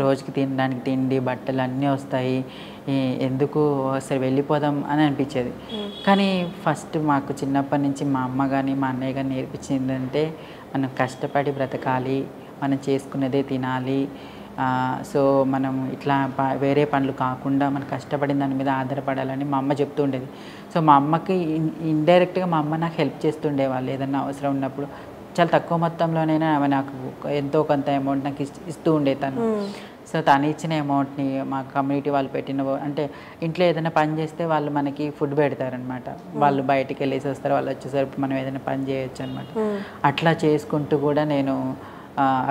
Speaker 3: రోజుకి తినడానికి తిండి బట్టలు అన్నీ వస్తాయి, ఎందుకు అసలు వెళ్ళిపోదాం అని అనిపించేది. కానీ ఫస్ట్ మాకు చిన్నప్పటి నుంచి మా అమ్మ కానీ మా అన్నయ్య కానీ నేర్పించింది అంటే మనం కష్టపడి బ్రతకాలి, మనం చేసుకున్నదే తినాలి. సో మనం ఇట్లా వేరే పనులు కాకుండా మనం కష్టపడిన దాని మీద ఆధారపడాలని మా అమ్మ చెప్తూ ఉండేది. సో మా అమ్మకి ఇండైరెక్ట్గా మా అమ్మ నాకు హెల్ప్ చేస్తుండేవాళ్ళు. ఏదన్నా అవసరం ఉన్నప్పుడు చాలా తక్కువ మొత్తంలోనైనా ఆమె నాకు ఎంతో కొంత అమౌంట్ నాకు ఇస్తూ ఉండే తను. సో తను ఇచ్చిన అమౌంట్ని మా కమ్యూనిటీ వాళ్ళు పెట్టిన అంటే ఇంట్లో ఏదైనా పని చేస్తే వాళ్ళు మనకి ఫుడ్ పెడతారనమాట. వాళ్ళు బయటికి వెళ్ళేసి వస్తారు, వాళ్ళు వచ్చేసరికి మనం ఏదైనా పని చేయొచ్చు అనమాట. అట్లా చేసుకుంటూ కూడా నేను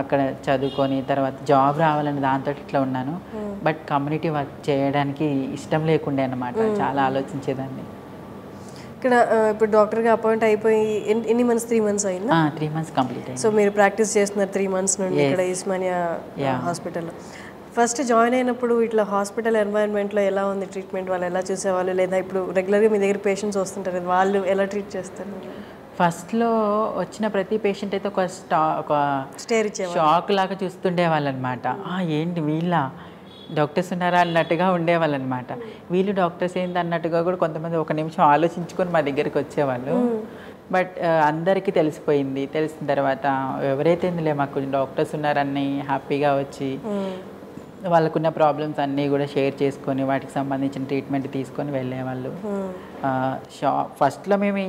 Speaker 3: అక్కడ చదువుకొని తర్వాత జాబ్ రావాలని దాంతో ఇట్లా ఉన్నాను. బట్ కమ్యూనిటీ వర్క్ చేయడానికి ఇష్టం లేకుండే అనమాట. చాలా ఆలోచించేదాన్ని.
Speaker 2: ఇక్కడ ఇప్పుడు డాక్టర్గా అపాయింట్ అయిపోయి ఎన్ని మంత్స్? 3 months అయిందా?
Speaker 3: 3 months కంప్లీట్ అయింది.
Speaker 2: సో మీరు ప్రాక్టీస్ చేస్తున్నారు 3 months నుండి ఇక్కడ ఉస్మానియా హాస్పిటల్లో. ఫస్ట్ జాయిన్ అయినప్పుడు ఇట్లా హాస్పిటల్ ఎన్వైరన్మెంట్లో ఎలా ఉంది ట్రీట్మెంట్? వాళ్ళు ఎలా చూసేవాళ్ళు? లేదా ఇప్పుడు రెగ్యులర్గా మీ దగ్గర పేషెంట్స్ వస్తుంటారు, వాళ్ళు ఎలా ట్రీట్ చేస్తారు?
Speaker 3: ఫస్ట్లో వచ్చిన ప్రతి పేషెంట్ అయితే ఒక
Speaker 2: స్టేర్ ఇచ్చేవాళ్ళు,
Speaker 3: షాక్ లాగా చూస్తుండేవాళ్ళు అనమాట. ఏంటి వీళ్ళ డాక్టర్స్ ఉన్నారా అన్నట్టుగా ఉండేవాళ్ళు అనమాట. వీళ్ళు డాక్టర్స్ ఏంటి అన్నట్టుగా కూడా కొంతమంది ఒక నిమిషం ఆలోచించుకొని మా దగ్గరికి వచ్చేవాళ్ళు. బట్ అందరికీ తెలిసిపోయింది. తెలిసిన తర్వాత ఎవరైతే ఇందులో మాకు డాక్టర్స్ ఉన్నారని హ్యాపీగా వచ్చి వాళ్ళకున్న ప్రాబ్లమ్స్ అన్నీ కూడా షేర్ చేసుకొని వాటికి సంబంధించిన ట్రీట్మెంట్ తీసుకొని వెళ్ళేవాళ్ళు. ఫస్ట్లో మేము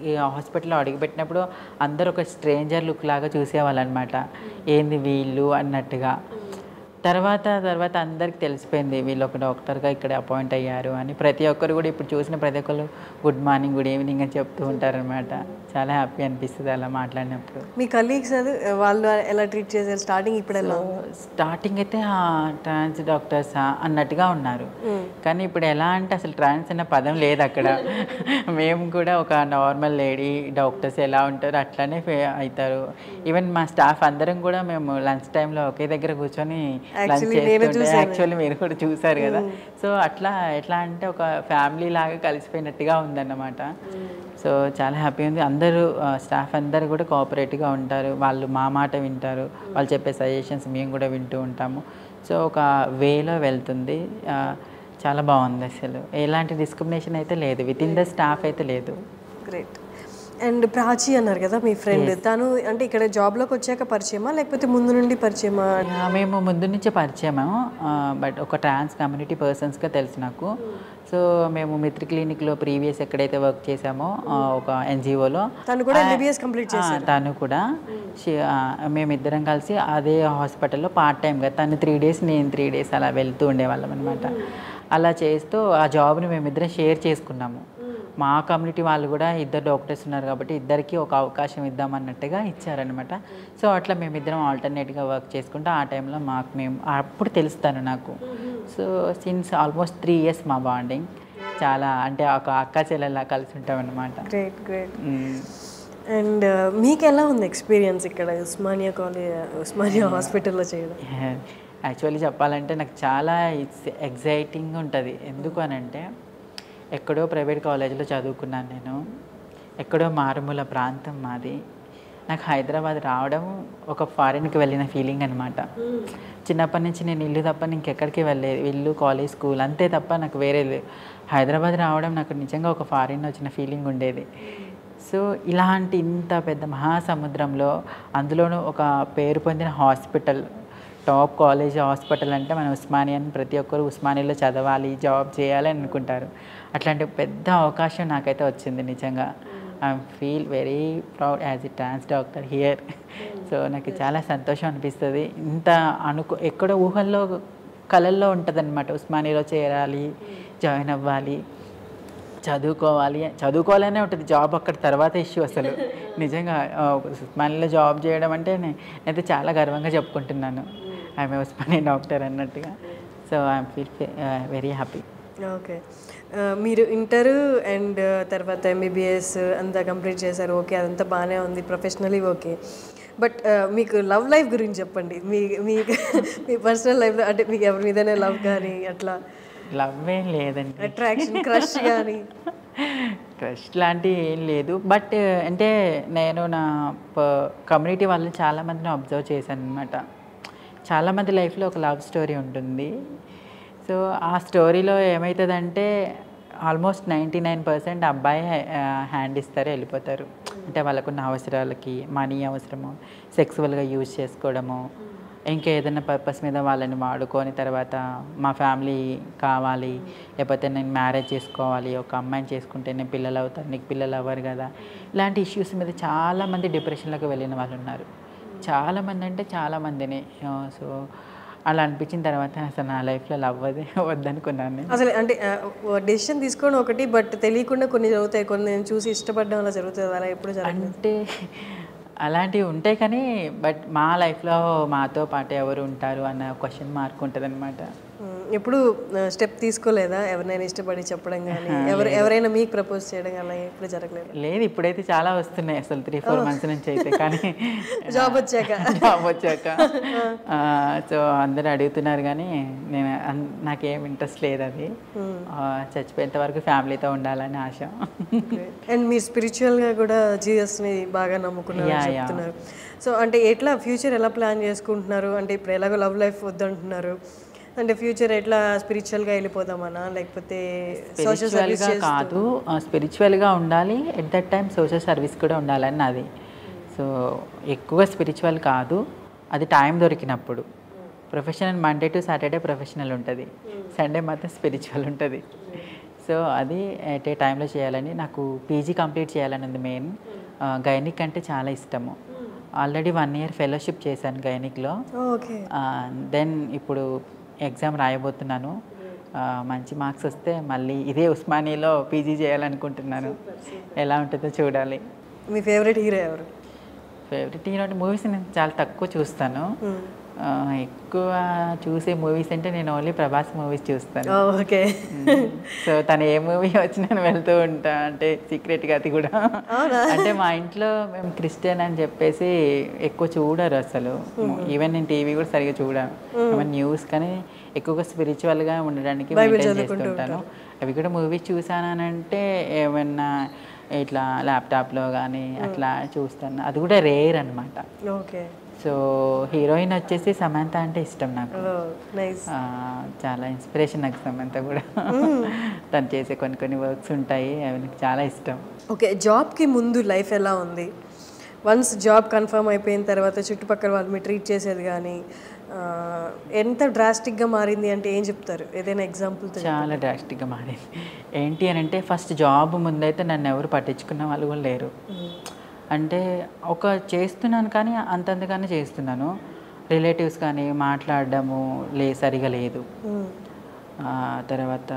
Speaker 3: ఈ హాస్పిటల్లో అడుగుపెట్టినప్పుడు అందరూ ఒక స్ట్రేంజర్ లుక్ లాగా చూసేవాళ్ళు అనమాట. ఏంది వీళ్ళు అన్నట్టుగా. తర్వాత అందరికి తెలిసిపోయింది వీళ్ళు ఒక డాక్టర్గా ఇక్కడ అపాయింట్ అయ్యారు అని. ప్రతి ఒక్కరు కూడా ఇప్పుడు చూసిన ప్రతి ఒక్కరు గుడ్ మార్నింగ్, గుడ్ ఈవినింగ్ అని చెప్తూ ఉంటారనమాట. చాలా హ్యాపీ అనిపిస్తుంది అలా మాట్లాడినప్పుడు.
Speaker 2: మీ కలీగ్స్ అది వాళ్ళు ఎలా ట్రీట్ చేశారు స్టార్టింగ్? ఇప్పుడు ఎలా?
Speaker 3: స్టార్టింగ్ అయితే ట్రాన్స్ డాక్టర్స్ అన్నట్టుగా ఉన్నారు. కానీ ఇప్పుడు ఎలా అంటే అసలు ట్రాన్స్ అన్న పదం లేదు అక్కడ. మేము కూడా ఒక నార్మల్ లేడీ డాక్టర్స్ ఎలా ఉంటారో అట్లానే అవుతారు. ఈవెన్ మా స్టాఫ్ అందరం కూడా మేము లంచ్ టైంలో ఒకే దగ్గర కూర్చొని లంచ్ చేస్తుంటే యాక్చువల్లీ మీరు కూడా చూసారు కదా. సో అట్లా ఎట్లా అంటే ఒక ఫ్యామిలీ లాగా కలిసిపోయినట్టుగా ఉందన్నమాట. సో చాలా హ్యాపీ ఉంది. అందరూ స్టాఫ్ అందరూ కూడా కోఆపరేటివ్గా ఉంటారు. వాళ్ళు మా మాట వింటారు, వాళ్ళు చెప్పే సజెషన్స్ మేము కూడా వింటూ ఉంటాము. సో ఒక వేలో వెళ్తుంది. చాలా బాగుంది. అసలు ఎలాంటి డిస్క్రిమినేషన్ అయితే లేదు, విత్ ఇన్ ద స్టాఫ్ అయితే లేదు.
Speaker 2: గ్రేట్. అండ్ ప్రాచి అన్నారు కదా మీ ఫ్రెండ్, తను అంటే ఇక్కడ జాబ్లోకి వచ్చాక పరిచయమా లేకపోతే ముందు నుండి పరిచయమా?
Speaker 3: మేము ముందు నుంచే పరిచయము, బట్ ఒక ట్రాన్స్ కమ్యూనిటీ పర్సన్స్గా తెలుసు నాకు. సో మేము మిత్ర క్లినిక్లో ప్రీవియస్ ఎక్కడైతే వర్క్ చేసామో ఒక ఎన్జిఓలో
Speaker 2: తను కూడా ఎంబీబీఎస్ కంప్లీట్ చేశారు.
Speaker 3: తను కూడా మేమిద్దరం కలిసి అదే హాస్పిటల్లో పార్ట్ టైంగా తను 3 days నేను 3 days అలా వెళ్తూ ఉండేవాళ్ళం అనమాట. అలా చేస్తూ ఆ జాబ్ని మేమిద్దరం షేర్ చేసుకున్నాము. మా కమ్యూనిటీ వాళ్ళు కూడా 2 డాక్టర్స్ ఉన్నారు కాబట్టి ఇద్దరికి ఒక అవకాశం ఇద్దామన్నట్టుగా ఇచ్చారనమాట. సో అట్లా మేమిద్దరం ఆల్టర్నేట్గా వర్క్ చేసుకుంటూ ఆ టైంలో మేము అప్పుడు తెలుస్తాను నాకు. సో సిన్స్ ఆల్మోస్ట్ 3 years మా బాండింగ్. చాలా అంటే ఒక అక్క చెల్లెలా కలిసి ఉంటామన్నమాట.
Speaker 2: Great great. అండ్ మీకు ఎలా ఉంది ఎక్స్పీరియన్స్ ఇక్కడ ఉస్మానియా హాస్పిటల్లో చేయడం?
Speaker 3: యాక్చువల్లీ చెప్పాలంటే నాకు చాలా ఎగ్జైటింగ్ ఉంటుంది. ఎందుకు అని అంటే ఎక్కడో ప్రైవేట్ కాలేజీలో చదువుకున్నాను నేను. ఎక్కడో మారుమూల ప్రాంతం మాది. నాకు హైదరాబాద్ రావడం ఒక ఫారిన్కి వెళ్ళిన ఫీలింగ్ అనమాట. చిన్నప్పటి నుంచి నేను ఇల్లు తప్ప ఇంకెక్కడికి వెళ్ళలేదు. ఇల్లు, కాలేజ్, స్కూల్ అంతే తప్ప నాకు వేరే లేదు. హైదరాబాద్ రావడం నాకు నిజంగా ఒక ఫారిన్ వచ్చిన ఫీలింగ్ ఉండేది. సో ఇలాంటి ఇంత పెద్ద మహాసముద్రంలో అందులోనూ ఒక పేరు పొందిన హాస్పిటల్, టాప్ కాలేజ్ హాస్పిటల్ అంటే మన ఉస్మానియాని ప్రతి ఒక్కరు ఉస్మానియాలో చదవాలి, జాబ్ చేయాలి అని అనుకుంటారు. అట్లాంటి పెద్ద అవకాశం నాకైతే వచ్చింది నిజంగా. I feel very proud as a trans doctor here. So నాకు చాలా సంతోషం అనిపిస్తుంది. ఇంత ఎక్కడో ఊహల్లో కళల్లో ఉంటుంది అనమాట. ఉస్మానియాలో చేరాలి, జాయిన్ అవ్వాలి, చదువుకోవాలనే ఉంటుంది. జాబ్ అక్కడ తర్వాత ఇష్యూ అసలు. నిజంగా ఉస్మానియాలో జాబ్ చేయడం అంటే నేనైతే చాలా గర్వంగా చెప్పుకుంటున్నాను. ఐఎమ్ ఉస్మానియా డాక్టర్ అన్నట్టుగా. So I feel very happy.
Speaker 2: Okay. మీరు ఇంటర్ అండ్ తర్వాత ఎంబీబీఎస్ అంతా కంప్లీట్ చేశారు. ఓకే, అదంతా బాగానే ఉంది, ప్రొఫెషనలీ ఓకే. బట్ మీకు లవ్ లైఫ్ గురించి చెప్పండి. మీ పర్సనల్ లైఫ్లో అంటే మీకు ఎవరి మీదనే లవ్ కానీ అట్లా?
Speaker 3: లవ్ ఏం లేదండి.
Speaker 2: అట్రాక్షన్, క్రష్ కానీ?
Speaker 3: క్రష్ లాంటివి ఏం లేదు. బట్ అంటే నేను నా కమ్యూనిటీ వాళ్ళని చాలామందిని అబ్జర్వ్ చేశాను అనమాట. చాలామంది లైఫ్లో ఒక లవ్ స్టోరీ ఉంటుంది. సో ఆ స్టోరీలో ఏమవుతుందంటే ఆల్మోస్ట్ 99% అబ్బాయి హ్యాండ్ ఇస్తారు, వెళ్ళిపోతారు. అంటే వాళ్ళకున్న అవసరాలకి మనీ అవసరము, సెక్సువల్గా యూజ్ చేసుకోవడము, ఇంకా ఏదైనా పర్పస్ మీద వాళ్ళని వాడుకొని తర్వాత మా ఫ్యామిలీ కావాలి, లేకపోతే నేను మ్యారేజ్ చేసుకోవాలి, ఒక అమ్మాయిని చేసుకుంటే నేను పిల్లలు అవుతారు, నీకు పిల్లలు అవ్వరు కదా, ఇలాంటి ఇష్యూస్ మీద చాలామంది డిప్రెషన్లోకి వెళ్ళిన వాళ్ళు ఉన్నారు. చాలామంది అంటే చాలామందిని. సో అలా అనిపించిన తర్వాత అసలు నా లైఫ్లో లవ్ అదే వద్దనుకున్నాను నేను.
Speaker 2: అసలు అంటే డెసిషన్ తీసుకోవడం ఒకటి, బట్ తెలియకుండా కొన్ని జరుగుతాయి, కొన్ని నేను చూసి ఇష్టపడడం అలా జరుగుతుంది, అలా ఎప్పుడు జరగలేదు.
Speaker 3: అంటే అలాంటివి ఉంటాయి కానీ బట్ మా లైఫ్లో మాతో పాటు ఎవరు ఉంటారు అన్న క్వశ్చన్ మార్క్ ఉంటుంది అనమాట.
Speaker 2: ఎప్పుడు స్టెప్ తీసుకోలేదా ఎవరినైనా ఇష్టపడి చెప్పడం కానీ, ఎవరైనా మీకు ప్రపోజ్ చేయడం అలా ఎప్పుడు జరగలేదు?
Speaker 3: లేదు, ఇప్పుడైతే చాలా వస్తున్నాయి అసలు 3-4 months నుంచి అయితే. కానీ
Speaker 2: జాబ్ వచ్చాక
Speaker 3: సో అందరూ అడుగుతున్నారు కానీ నేను నాకేం ఇంట్రెస్ట్ లేదు. అది చచ్చిపోయేంత వరకు ఫ్యామిలీతో ఉండాలని ఆశ.
Speaker 2: అండ్ మీరు స్పిరిచువల్గా కూడా జీసస్ని బాగా నమ్ముకున్నారు చెప్తున్నారు. సో అంటే ఎట్లా ఫ్యూచర్ ఎలా ప్లాన్ చేసుకుంటున్నారు? అంటే ఇప్పుడు ఎలాగో లవ్ లైఫ్ వద్దంటున్నారు, అంటే ఫ్యూచర్ ఎట్లా స్పిరిచువల్గా వెళ్ళిపోదామన్నా, లేకపోతే
Speaker 3: స్పిరిచువల్గా కాదు, స్పిరిచువల్గా ఉండాలి, at that time social service కూడా ఉండాలని నాది. సో ఎక్కువ స్పిరిచువల్ కాదు, అది టైం దొరికినప్పుడు. Professional Monday to Saturday professional ఉంటుంది, సండే మాత్రం స్పిరిచువల్ ఉంటుంది. సో అది ఎట్ ఏ టైంలో చేయాలని, నాకు పీజీ కంప్లీట్ చేయాలని ఉంది మెయిన్. గైనిక్ అంటే చాలా ఇష్టము. ఆల్రెడీ 1 year ఫెలోషిప్ చేశాను గైనిక్లో. దెన్ ఇప్పుడు ఎగ్జామ్ రాయబోతున్నాను. మంచి మార్క్స్ వస్తే మళ్ళీ ఇదే ఉస్మానియాలో పీజీ చేయాలనుకుంటున్నాను. ఎలా ఉంటుందో చూడాలి.
Speaker 2: మీ ఫేవరెట్ హీరో ఎవరు?
Speaker 3: ఫేవరెట్ హీరో అంటే మూవీస్ నేను చాలా తక్కువ చూస్తాను. ఎక్కువ చూసే మూవీస్ అంటే నేను ఓన్లీ ప్రభాస్ మూవీస్ చూస్తాను.
Speaker 2: ఓకే.
Speaker 3: సో తను ఏ మూవీ వచ్చి నేను వెళ్తూ ఉంటా, అంటే సీక్రెట్గా. అది కూడా అంటే మా ఇంట్లో మేము క్రిస్టియన్ అని చెప్పేసి ఎక్కువ చూడరు అసలు. ఈవెన్ నేను టీవీ కూడా సరిగ్గా చూడాను, ఏమైనా న్యూస్ కానీ ఎక్కువగా స్పిరిచువల్గా ఉండడానికి మెయింటైన్ చేస్తుంటాను. అవి కూడా మూవీస్ చూసానంటే ఏమన్నా ఇట్లా ల్యాప్టాప్లో కానీ అట్లా చూస్తాను, అది కూడా రేర్ అనమాట.
Speaker 2: ఓకే.
Speaker 3: సో హీరోయిన్ వచ్చేసి సమంత అంటే ఇష్టం నాకు. చాలా ఇన్స్పిరేషన్ నాకు సమంత కూడా. తను చేసే కొన్ని వర్క్స్ ఉంటాయి, అవి నాకు చాలా ఇష్టం.
Speaker 2: ఓకే, జాబ్కి ముందు లైఫ్ ఎలా ఉంది? వన్స్ జాబ్ కన్ఫర్మ్ అయిపోయిన తర్వాత చుట్టుపక్కల వాళ్ళు మీరు ట్రీట్ చేసేది కానీ ఎంత డ్రాస్టిక్గా మారింది అంటే ఏం చెప్తారు? ఏదైనా ఎగ్జాంపుల్?
Speaker 3: చాలా డ్రాస్టిక్గా మారింది. ఏంటి అని అంటే ఫస్ట్ జాబ్ ముందైతే నన్ను ఎవరు పట్టించుకున్న వాళ్ళు కూడా లేరు. అంటే ఒక చేస్తున్నాను కానీ అంతంతగానే చేస్తున్నాను. రిలేటివ్స్ కానీ మాట్లాడడము సరిగా లేదు. తర్వాత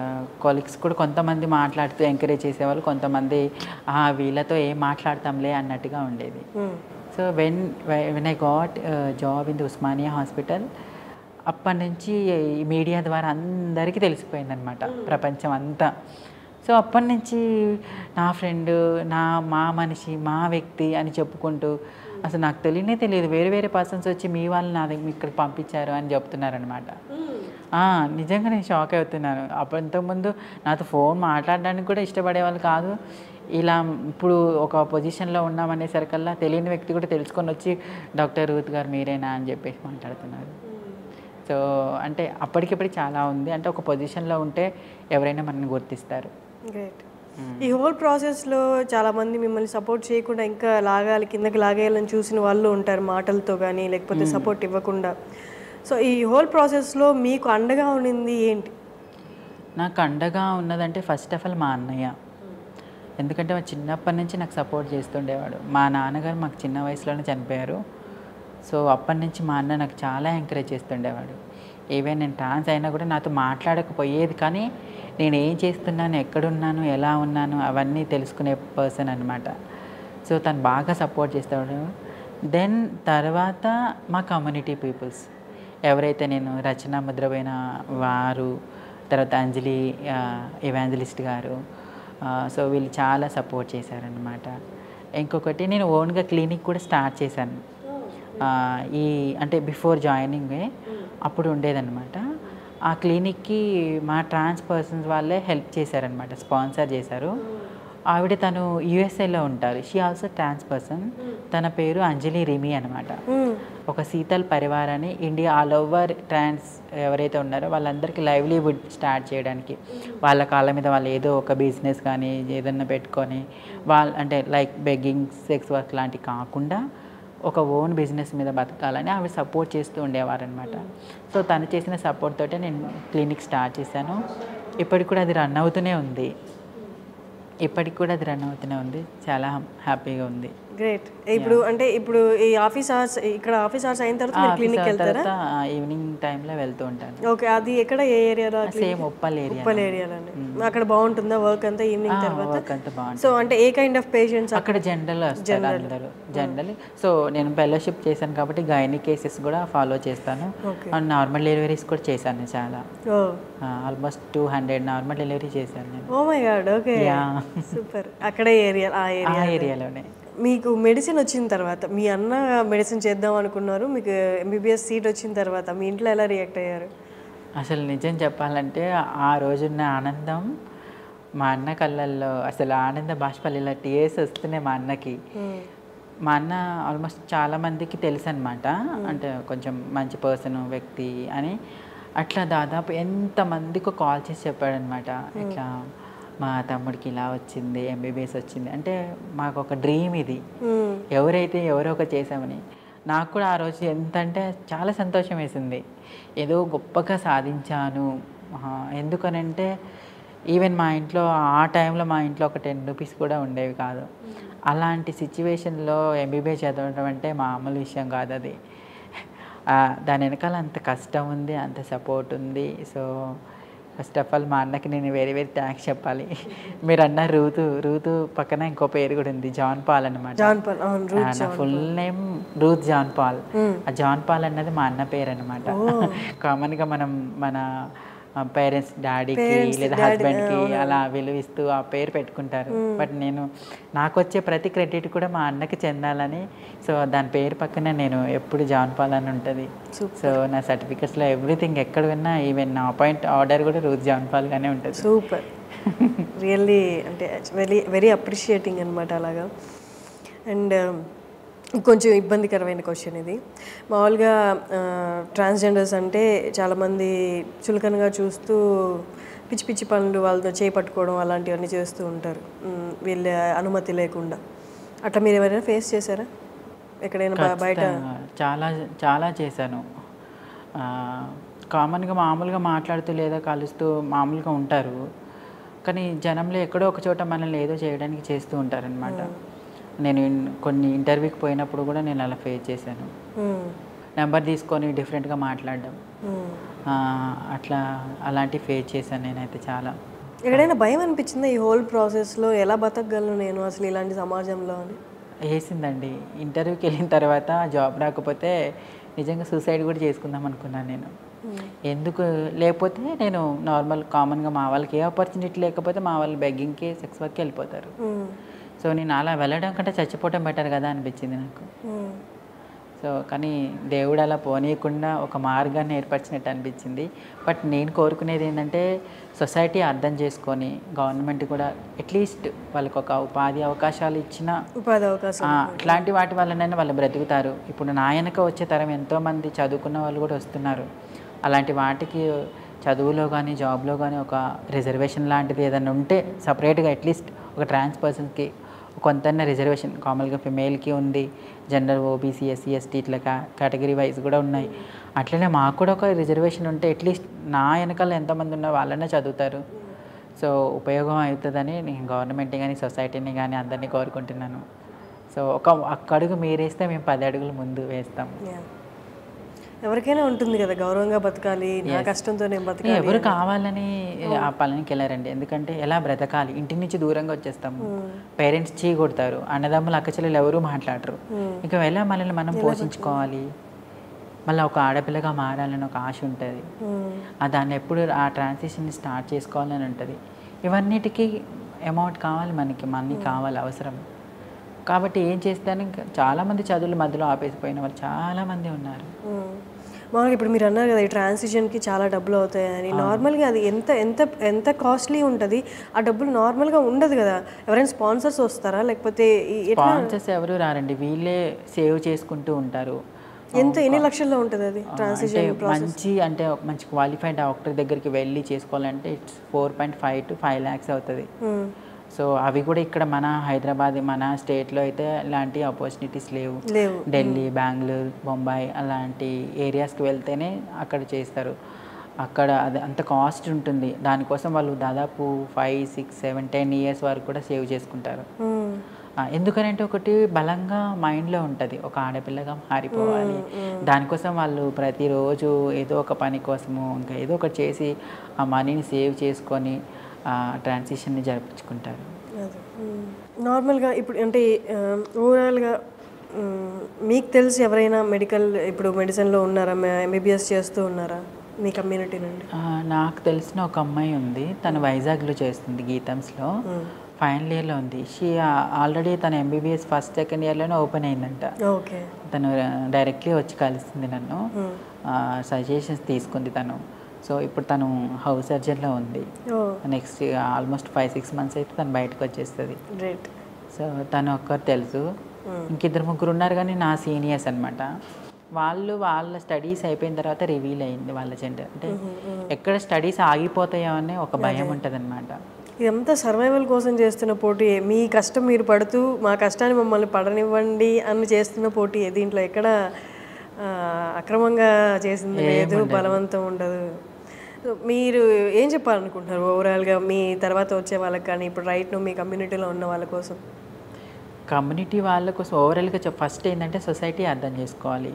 Speaker 3: కొలీగ్స్ కూడా కొంతమంది మాట్లాడుతూ ఎంకరేజ్ చేసేవాళ్ళు, కొంతమంది వీళ్ళతో ఏం మాట్లాడతాంలే అన్నట్టుగా ఉండేది. So when I got job in the Osmania hospital, అప్పటి నుంచి మీడియా ద్వారా అందరికీ తెలిసిపోయిందనమాట, ప్రపంచం అంతా. సో అప్పటి నుంచి నా ఫ్రెండ్, మా మనిషి, మా వ్యక్తి అని చెప్పుకుంటూ అసలు నాకు తెలియదు వేరే పర్సన్స్ వచ్చి మీ వాళ్ళు నా దగ్గర ఇక్కడికి పంపించారు అని చెప్తున్నారనమాట. నిజంగా నేను షాక్ అవుతున్నాను. ఇంతకుముందు నాతో ఫోన్ మాట్లాడడానికి కూడా ఇష్టపడేవాళ్ళు కాదు. ఇలా ఇప్పుడు ఒక పొజిషన్లో ఉన్నామనేసరికల్లా తెలియని వ్యక్తి కూడా తెలుసుకొని వచ్చి డాక్టర్ రూత్ గారు మీరేనా అని చెప్పేసి మాట్లాడుతున్నారు. సో అంటే అప్పటికిప్పటికి చాలా ఉంది. అంటే ఒక పొజిషన్లో ఉంటే ఎవరైనా మనల్ని గుర్తిస్తారు.
Speaker 2: గ్రేట్. ఈ హోల్ ప్రాసెస్లో చాలామంది మిమ్మల్ని సపోర్ట్ చేయకుండా ఇంకా కిందకి లాగేయాలని చూసిన వాళ్ళు ఉంటారు, మాటలతో కానీ లేకపోతే సపోర్ట్ ఇవ్వకుండా. సో ఈ హోల్ ప్రాసెస్లో మీకు అండగా ఉండింది ఏంటి?
Speaker 3: నాకు అండగా ఉన్నదంటే ఫస్ట్ ఆఫ్ ఆల్ మా అన్నయ్య. ఎందుకంటే మా చిన్నప్పటి నుంచి నాకు సపోర్ట్ చేస్తుండేవాడు. మా నాన్నగారు మాకు చిన్న వయసులోనే చనిపోయారు. సో అప్పటి నుంచి మా అన్న నాకు చాలా ఎంకరేజ్ చేస్తుండేవాడు. ఈవెన్ నేను ట్రాన్స్ అయినా కూడా నాతో మాట్లాడకపోయేది, కానీ నేను ఏం చేస్తున్నాను, ఎక్కడున్నాను, ఎలా ఉన్నాను అవన్నీ తెలుసుకునే పర్సన్ అనమాట. సో తను బాగా సపోర్ట్ చేస్తాడు. దెన్ తర్వాత మా కమ్యూనిటీ పీపుల్స్, ఎవరైతే నేను రచన ముద్రపోయిన వారు, తర్వాత అంజలి ఎవాంజలిస్ట్ గారు, సో వీళ్ళు చాలా సపోర్ట్ చేశారనమాట. ఇంకొకటి నేను ఓన్గా క్లినిక్ కూడా స్టార్ట్ చేశాను. అంటే బిఫోర్ జాయినింగ్ అప్పుడు ఉండేదన్నమాట. ఆ క్లినిక్కి మా ట్రాన్స్ పర్సన్స్ వాళ్ళే హెల్ప్ చేశారనమాట, స్పాన్సర్ చేశారు. తను యూఎస్ఏలో ఉంటారు. She also trans person. తన పేరు అంజలి రిమి అనమాట. ఒక శీతల్ పరివార్ అని ఇండియా ఆల్ ఓవర్ ట్రాన్స్ ఎవరైతే ఉన్నారో వాళ్ళందరికీ లైవ్లీవుడ్ స్టార్ట్ చేయడానికి, వాళ్ళ కాళ్ళ మీద వాళ్ళు ఏదో ఒక బిజినెస్ కానీ ఏదన్నా పెట్టుకొని అంటే లైక్ బెగ్గింగ్, సెక్స్ వర్క్ లాంటివి కాకుండా ఒక ఓన్ బిజినెస్ మీద బతకాలని ఆవిడ సపోర్ట్ చేస్తూ ఉండేవారనమాట. సో తను చేసిన సపోర్ట్ తోటే నేను క్లినిక్ స్టార్ట్ చేశాను. ఇప్పటికి కూడా అది రన్ అవుతూనే ఉంది. చాలా హ్యాపీగా ఉంది.
Speaker 2: గ్రేట్. ఇప్పుడు అంటే ఇప్పుడు ఈ ఆఫీస్ అవర్స్, ఇక్కడ ఆఫీస్ అవర్స్ అయిన తర్వాత మీరు క్లినిక్ వెళ్తారా?
Speaker 3: ఈవినింగ్ టైంలో వెళ్తూ ఉంటాను.
Speaker 2: ఓకే, అది ఎక్కడ, ఏ ఏరియాలో?
Speaker 3: సేమ్ ఉప్పల్
Speaker 2: ఏరియాలోనే. అక్కడ బాగుంటుందా వర్క్ అంతా ఈవినింగ్ తర్వాత?
Speaker 3: వర్క్ అంతా బాగుంటుంది.
Speaker 2: సో అంటే ఏ కైండ్ ఆఫ్ పేషెంట్స్
Speaker 3: అక్కడ? జనరల్ వస్తారు అందరూ, జనరల్. సో నేను ఫెలోషిప్ చేశాను కాబట్టి గైనీ కేసెస్ కూడా ఫాలో చేస్తాను. అండ్ నార్మల్ డెలివరీస్ కూడా చేశాను చాలా, ఆల్మోస్ట్ 200 నార్మల్ డెలివరీ చేశాను నేను.
Speaker 2: Oh my god. Okay, super. అక్కడే ఆ
Speaker 3: ఏరియాలోనే.
Speaker 2: మీకు మెడిసిన్ వచ్చిన తర్వాత, మీ అన్న మెడిసిన్ చేద్దాం అనుకున్నారు, మీకు ఎంబీబీఎస్ సీట్ వచ్చిన తర్వాత మీ ఇంట్లో ఎలా రియాక్ట్ అయ్యారు?
Speaker 3: అసలు నిజం చెప్పాలంటే ఆ రోజున్న ఆనందం మా అన్న కళ్ళల్లో, అసలు ఆనంద బాష్పాలు ఇలా టీయర్స్ వస్తున్నాయి మా అన్నకి. మా అన్న ఆల్మోస్ట్ చాలామందికి తెలుసు అనమాట, అంటే కొంచెం మంచి పర్సన్, వ్యక్తి అని. అట్లా దాదాపు ఎంతమందికో కాల్ చేసి చెప్పాడనమాట, ఇట్లా మా తమ్ముడికి ఇలా వచ్చింది, ఎంబీబీఎస్ వచ్చింది. అంటే మాకు ఒక డ్రీమ్ ఇది, ఎవరో ఒక చేసామని. నాకు కూడా ఆ రోజు ఎంత అంటే చాలా సంతోషం వేసింది, ఏదో గొప్పగా సాధించాను. ఎందుకనంటే ఈవెన్ మా ఇంట్లో ఆ టైంలో మా ఇంట్లో ఒక 10 రూపీస్ కూడా ఉండేవి కాదు. అలాంటి సిచ్యువేషన్లో ఎంబీబీఎస్ చదవడం అంటే మామూలు విషయం కాదు అది. దాని వెనకాల అంత కష్టం ఉంది, అంత సపోర్ట్ ఉంది. సో ఫస్ట్ ఆఫ్ ఆల్ మా అన్నకి నేను వెరీ థ్యాంక్స్ చెప్పాలి. మీరు అన్న రూతు పక్కన ఇంకో పేరు కూడా ఉంది, జాన్ పాల్ అనమాట. నా full name Ruth John Paul. ఆ జాన్ పాల్ అన్నది మా అన్న పేరు అనమాట. కామన్గా మనం మన పేరెంట్స్, డాడీకి లేదా హస్బెండ్కి అలా విలువిస్తూ ఆ పేరు పెట్టుకుంటారు. బట్ నాకు వచ్చే ప్రతి క్రెడిట్ కూడా మా అన్నకి చెందాలని, సో దాని పేరు పక్కన నేను ఎప్పుడు జాన్ పాల్ అని ఉంటుంది. సో నా సర్టిఫికెట్స్లో ఎవ్రీథింగ్ ఎక్కడ విన్నా, ఈవెన్ నా అపాయింట్ ఆర్డర్ కూడా రూత్ జాన్ పాల్ గానే ఉంటుంది.
Speaker 2: సూపర్, రియల్లీ అంటే వెరీ అప్రిషియేటింగ్ అనమాట అలాగా. అండ్ కొంచెం ఇబ్బందికరమైన క్వశ్చన్ ఇది. మామూలుగా ట్రాన్స్జెండర్స్ అంటే చాలామంది చులకనగా చూస్తూ పిచ్చి పిచ్చి పనులు వాళ్ళతో చేపట్టుకోవడం అలాంటివన్నీ చేస్తూ ఉంటారు వీళ్ళ అనుమతి లేకుండా. అట్లా మీరు ఎవరైనా ఫేస్ చేశారా ఎక్కడైనా బయట?
Speaker 3: చాలా చేశాను. కామన్గా మామూలుగా మాట్లాడుతూ లేదా కలుస్తూ మామూలుగా ఉంటారు, కానీ జనంలో ఎక్కడో ఒక చోట మనల్ని ఏదో చేయడానికి చేస్తూ ఉంటారనమాట. నేను కొన్ని ఇంటర్వ్యూకి పోయినప్పుడు కూడా నేను అలా ఫేస్ చేశాను. నెంబర్ తీసుకొని డిఫరెంట్గా మాట్లాడడం, అలాంటివి ఫేస్ చేశాను నేనైతే చాలా.
Speaker 2: ఎక్కడైనా భయం అనిపించిందా ఈ హోల్ ప్రాసెస్లో, ఎలా బతకగలను నేను అసలు ఇలాంటి సమాజంలో అని?
Speaker 3: వేసిందండి. ఇంటర్వ్యూకి వెళ్ళిన తర్వాత జాబ్ రాకపోతే నిజంగా సూసైడ్ కూడా చేసుకుందాం అనుకున్నాను నేను. ఎందుకు లేకపోతే నేను నార్మల్ కామన్గా మా వాళ్ళకి ఏ ఆపర్చునిటీ లేకపోతే మా వాళ్ళు బెగ్గింగ్కి, సెక్స్ వర్క్కి వెళ్ళిపోతారు. సో నేను అలా వెళ్ళడం కంటే చచ్చిపోవడం బెటర్ కదా అనిపించింది నాకు. సో కానీ దేవుడు అలా పోనీయకుండా ఒక మార్గాన్ని ఏర్పరిచినట్టు అనిపించింది. బట్ నేను కోరుకునేది ఏంటంటే సొసైటీ అర్థం చేసుకొని గవర్నమెంట్ కూడా అట్లీస్ట్ వాళ్ళకి ఒక ఉపాధి అవకాశాలు ఇచ్చిన,
Speaker 2: ఉపాధి అవకాశం
Speaker 3: అట్లాంటి వాటి వల్లనైనా వాళ్ళు బ్రతుకుతారు. ఇప్పుడు నా వెనక వచ్చే తరం ఎంతోమంది చదువుకున్న వాళ్ళు కూడా వస్తున్నారు. అలాంటి వాటికి చదువులో కానీ జాబ్లో కానీ ఒక రిజర్వేషన్ లాంటిది ఏదైనా ఉంటే సపరేట్గా అట్లీస్ట్ ఒక ట్రాన్స్ పర్సన్కి కొంతన్న రిజర్వేషన్, కామన్గా ఫిమేల్కి ఉంది, జనరల్ ఓబీసీ, ఎస్సీ, ఎస్టీ ఇట్లా కేటగిరీ వైజ్ కూడా ఉన్నాయి. అట్లనే మాకు కూడా ఒక రిజర్వేషన్ ఉంటే అట్లీస్ట్ నా వెనకాల ఎంతమంది ఉన్నా వాళ్ళనే చదువుతారు. సో ఉపయోగం అవుతుందని నేను గవర్నమెంట్ని కానీ సొసైటీని కానీ అందరినీ కోరుకుంటున్నాను. సో ఒక అడుగు మీరేస్తే మేము 10 అడుగులు ముందు వేస్తాం.
Speaker 2: ఎవరికైనా ఉంటుంది కదా గౌరవంగా బతకాలి, నా కష్టంతో నేను బతకాలి.
Speaker 3: ఎవరు కావాలని ఆ పనులకి వెళ్ళారండి. ఎందుకంటే ఎలా బ్రతకాలి, ఇంటి నుంచి దూరంగా వచ్చేస్తాము, పేరెంట్స్ చీ కొడతారు, అన్నదమ్ములు అక్కచెల్లెలు ఎవరు మాట్లాడరు. ఇంకా ఎలా మనల్ని మనం పోషించుకోవాలి, మళ్ళీ ఒక ఆడపిల్లగా మారాలని ఒక ఆశ ఉంటుంది. దాన్ని ఎప్పుడు ఆ ట్రాన్సిషన్ని స్టార్ట్ చేసుకోవాలని ఉంటుంది. ఇవన్నిటికీ అమౌంట్ కావాలి, మనకి మనీ కావాలి, అవసరం. కాబట్టి ఏం చేస్తాను, చాలామంది చదువులు మధ్యలో ఆపేసిపోయిన వాళ్ళు చాలామంది ఉన్నారు.
Speaker 2: మామూలుగా ఇప్పుడు మీరు అన్నారు కదా ఈ ట్రాన్సిషన్కి చాలా డబ్బులు అవుతాయని. నార్మల్గా అది ఎంత ఎంత ఎంత కాస్ట్లీ ఉంటుంది? ఆ డబ్బులు నార్మల్గా ఉండదు కదా. ఎవరైనా స్పాన్సర్స్ వస్తారా లేకపోతే?
Speaker 3: స్పాన్సర్స్ ఎవరు రారండి, వీళ్ళే సేవ్ చేసుకుంటూ ఉంటారు.
Speaker 2: ఎన్ని లక్షల్లో ఉంటుంది అది
Speaker 3: అంటే
Speaker 2: ట్రాన్సిషన్
Speaker 3: మంచి క్వాలిఫైడ్ డాక్టర్ దగ్గరికి వెళ్ళి చేసుకోవాలంటే ఇట్స్ 4.5 to 5 lakhs అవుతుంది. సో అవి కూడా ఇక్కడ మన హైదరాబాద్ మన స్టేట్లో అయితే ఇలాంటి ఆపర్చునిటీస్ లేవు. ఢిల్లీ, బెంగళూరు, బొంబాయి అలాంటి ఏరియాస్కి వెళ్తేనే అక్కడ చేస్తారు. అక్కడ అది అంత కాస్ట్ ఉంటుంది. దానికోసం వాళ్ళు దాదాపు 5, 6, 7, 10 years వరకు కూడా సేవ్ చేసుకుంటారు. ఎందుకనంటే ఒకటి బలంగా మైండ్లో ఉంటుంది, ఒక ఆడపిల్లగా మారిపోవాలి. దానికోసం వాళ్ళు ప్రతిరోజు ఏదో ఒక పని కోసము ఇంకా ఏదో ఒకటి చేసి ఆ మనీని సేవ్ చేసుకొని ట్రాన్సిషన్ని జరిపించుకుంటారు.
Speaker 2: నార్మల్గా ఇప్పుడు అంటే ఓవరాల్గా మీకు తెలిసి ఎవరైనా ఇప్పుడు మెడిసిన్లో ఉన్నారా, ఎంబీబీఎస్ చేస్తూ ఉన్నారా మీ కమ్యూనిటీ నుండి?
Speaker 3: నాకు తెలిసిన ఒక అమ్మాయి ఉంది, తను వైజాగ్లో చేస్తుంది, గీతంస్లో ఫైనల్ ఇయర్లో ఉంది. ఆల్రెడీ తన ఎంబీబీఎస్ ఫస్ట్ సెకండ్ ఇయర్లోనే ఓపెన్ అయిందంట. తను డైరెక్ట్లీ వచ్చి కలుస్తుంది నన్ను, సజెషన్స్ తీసుకుంది తను. సో ఇప్పుడు తను హౌస్ సర్జన్లో ఉంది. నెక్స్ట్ ఆల్మోస్ట్ 5-6 months అయితే తను బయటకు వచ్చేస్తుంది. సో తను ఒక్కరు తెలుసు, ఇంకిద్దరు ముగ్గురు ఉన్నారు కానీ నా సీనియర్స్ అనమాట. వాళ్ళ స్టడీస్ అయిపోయిన తర్వాత రివీల్ అయింది వాళ్ళ జెండర్. అంటే ఎక్కడ స్టడీస్ ఆగిపోతాయో అని ఒక భయం ఉంటుంది అనమాట.
Speaker 2: ఇదంతా సర్వైవల్ కోసం చేస్తున్న పోటీ. మీ కష్టం మీరు పడుతూ మా కష్టాన్ని మమ్మల్ని పడనివ్వండి అని చేస్తున్న పోటీ. దీంట్లో ఎక్కడ అక్రమంగా చేసింది లేదు, బలవంతం ఉండదు. మీరు ఏం చెప్పాలనుకుంటున్నారు ఓవరాల్గా మీ తర్వాత వచ్చే వాళ్ళకి కానీ ఇప్పుడు రైట్ మీ కమ్యూనిటీలో ఉన్న వాళ్ళ కోసం?
Speaker 3: కమ్యూనిటీ వాళ్ళ కోసం ఓవరాల్గా ఫస్ట్ ఏంటంటే సొసైటీ అర్థం చేసుకోవాలి.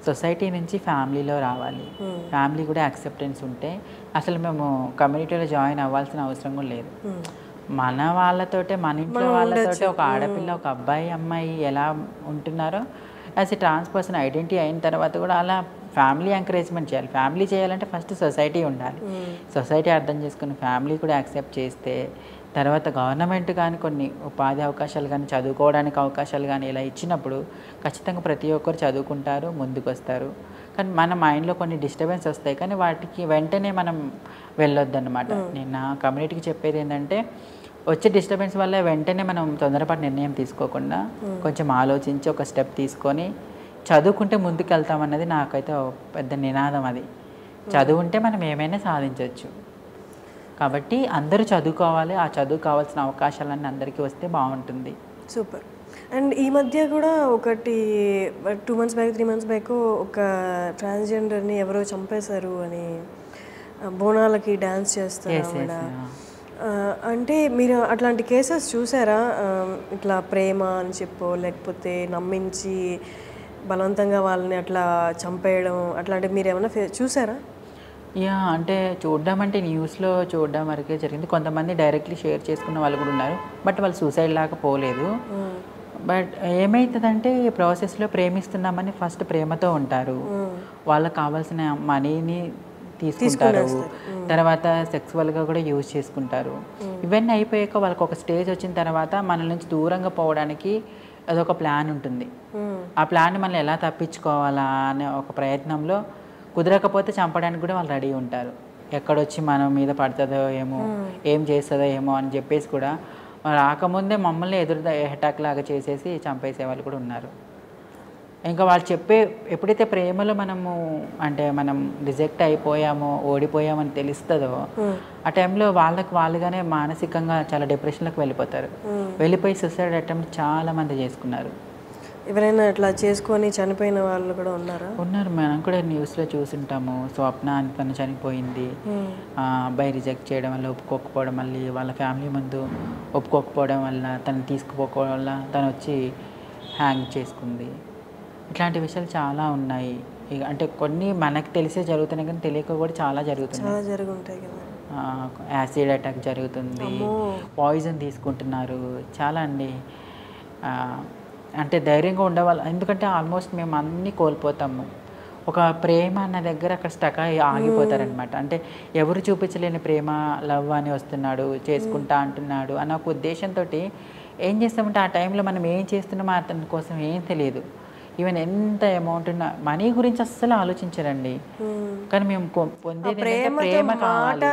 Speaker 3: సొసైటీ నుంచి ఫ్యామిలీలో రావాలి. ఫ్యామిలీ కూడా యాక్సెప్టెన్స్ ఉంటే అసలు మేము కమ్యూనిటీలో జాయిన్ అవ్వాల్సిన అవసరం కూడా లేదు. మన వాళ్ళతోటే, మన ఇంట్లో వాళ్ళతోటే ఒక ఆడపిల్ల, ఒక అబ్బాయి, అమ్మాయి ఎలా ఉంటున్నారో as a trans person identity అయిన తర్వాత కూడా అలా ఫ్యామిలీ ఎంకరేజ్మెంట్ చేయాలి. ఫ్యామిలీ చేయాలంటే ఫస్ట్ సొసైటీ ఉండాలి. సొసైటీ అర్థం చేసుకుని ఫ్యామిలీ కూడా యాక్సెప్ట్ చేస్తే తర్వాత గవర్నమెంట్ కానీ కొన్ని ఉపాధి అవకాశాలు కానీ చదువుకోవడానికి అవకాశాలు కానీ ఇలా ఇచ్చినప్పుడు ఖచ్చితంగా ప్రతి ఒక్కరు చదువుకుంటారు, ముందుకు వస్తారు. కానీ మన మైండ్లో కొన్ని డిస్టర్బెన్స్ వస్తాయి, కానీ వాటికి వెంటనే మనం వెళ్ళొద్దు అనమాట. నేను నా కమ్యూనిటీకి చెప్పేది ఏంటంటే వచ్చే డిస్టర్బెన్స్ వల్ల వెంటనే మనం తొందరపాటు నిర్ణయం తీసుకోకుండా కొంచెం ఆలోచించి ఒక స్టెప్ తీసుకొని చదువుకుంటే ముందుకు వెళ్తామన్నది నాకైతే పెద్ద నినాదం. అది చదువుంటే మనం ఏమైనా సాధించవచ్చు. కాబట్టి అందరూ చదువుకోవాలి. ఆ చదువు కావాల్సిన అవకాశాలన్నీ అందరికీ వస్తే బాగుంటుంది.
Speaker 2: సూపర్. అండ్ ఈ మధ్య కూడా ఒకటి 2 months బ్యాక్ 3 months బ్యాక్ ఒక ట్రాన్స్జెండర్ని ఎవరో చంపేశారు అని, బోనాలకి డ్యాన్స్ చేస్తారు. అంటే మీరు అట్లాంటి కేసెస్ చూసారా? ఇట్లా ప్రేమ అని చెప్పో లేకపోతే నమ్మించి బలవంతంగా వాళ్ళని అట్లా చంపేయడం అట్లాంటివి మీరు ఏమైనా చూసారా?
Speaker 3: అంటే చూడడం అంటే న్యూస్లో చూడడం వరకే జరిగింది. కొంతమంది డైరెక్ట్లీ షేర్ చేసుకున్న వాళ్ళు కూడా ఉన్నారు, బట్ వాళ్ళు సూసైడ్ లాగా పోలేదు. బట్ ఏమవుతుందంటే ఈ ప్రాసెస్లో ప్రేమిస్తున్నామని ఫస్ట్ ప్రేమతో ఉంటారు, వాళ్ళకి కావాల్సిన మనీని తీసుకుంటారు, తర్వాత సెక్సువల్గా కూడా యూజ్ చేసుకుంటారు. ఇవన్నీ అయిపోయాక వాళ్ళకి ఒక స్టేజ్ వచ్చిన తర్వాత మన నుంచి దూరంగా పోవడానికి అదొక ప్లాన్ ఉంటుంది. ఆ ప్లాన్ మనం ఎలా తప్పించుకోవాలా అనే ఒక ప్రయత్నంలో కుదరకపోతే చంపడానికి కూడా వాళ్ళు రెడీ ఉంటారు. ఎక్కడొచ్చి మన మీద పడుతుందో ఏమో, ఏం చేస్తుందో ఏమో అని చెప్పేసి కూడా రాకముందే మమ్మల్ని అటాక్ లాగా చేసేసి చంపేసే వాళ్ళు కూడా ఉన్నారు. ఇంకా వాళ్ళు ఎప్పుడైతే ప్రేమలో మనం రిజెక్ట్ అయిపోయామో, ఓడిపోయామని తెలుస్తుందో ఆ టైంలో వాళ్ళుగానే మానసికంగా చాలా డిప్రెషన్లోకి వెళ్ళిపోతారు. వెళ్ళిపోయి సూసైడ్ అటెంప్ట్ చాలా మంది చేసుకున్నారు.
Speaker 2: ఎవరైనా ఇట్లా చేసుకొని చనిపోయిన వాళ్ళు కూడా
Speaker 3: ఉన్నారు. మనం కూడా న్యూస్లో చూసుంటాము. స్వప్న అని తను చనిపోయింది, అబ్బాయి రిజెక్ట్ చేయడం వల్ల, ఒప్పుకోకపోవడం, మళ్ళీ వాళ్ళ ఫ్యామిలీ ముందు ఒప్పుకోకపోవడం వల్ల, తను తీసుకుపోకపోవడం వల్ల తను వచ్చి హ్యాంగ్ చేసుకుంది. ఇట్లాంటి విషయాలు చాలా ఉన్నాయి. అంటే కొన్ని మనకు తెలిసే జరుగుతున్నాయి కానీ తెలియక కూడా చాలా జరుగుతున్నాయి. యాసిడ్ అటాక్ జరుగుతుంది, పాయిజన్ తీసుకుంటున్నారు, చాలా అండి. అంటే ధైర్యంగా ఉండేవాళ్ళు, ఎందుకంటే ఆల్మోస్ట్ మేము అన్నీ కోల్పోతాము. ఒక ప్రేమ అన్న దగ్గర అక్కడ స్టక్ ఆగిపోతారనమాట. అంటే ఎవరు చూపించలేని ప్రేమ, లవ్ అని వస్తున్నాడు, చేసుకుంటా అంటున్నాడు అన్న ఒక ఉద్దేశంతో ఏం చేస్తామంటే ఆ టైంలో మనం ఏం చేస్తున్నామో అతని కోసం ఏం తెలియదు. ఈవెన్ ఎంత అమౌంట్ ఉన్న మనీ గురించి అస్సలు ఆలోచించరండి. కానీ మేము పొందేది ఏంటంటే ప్రేమ కావాలి,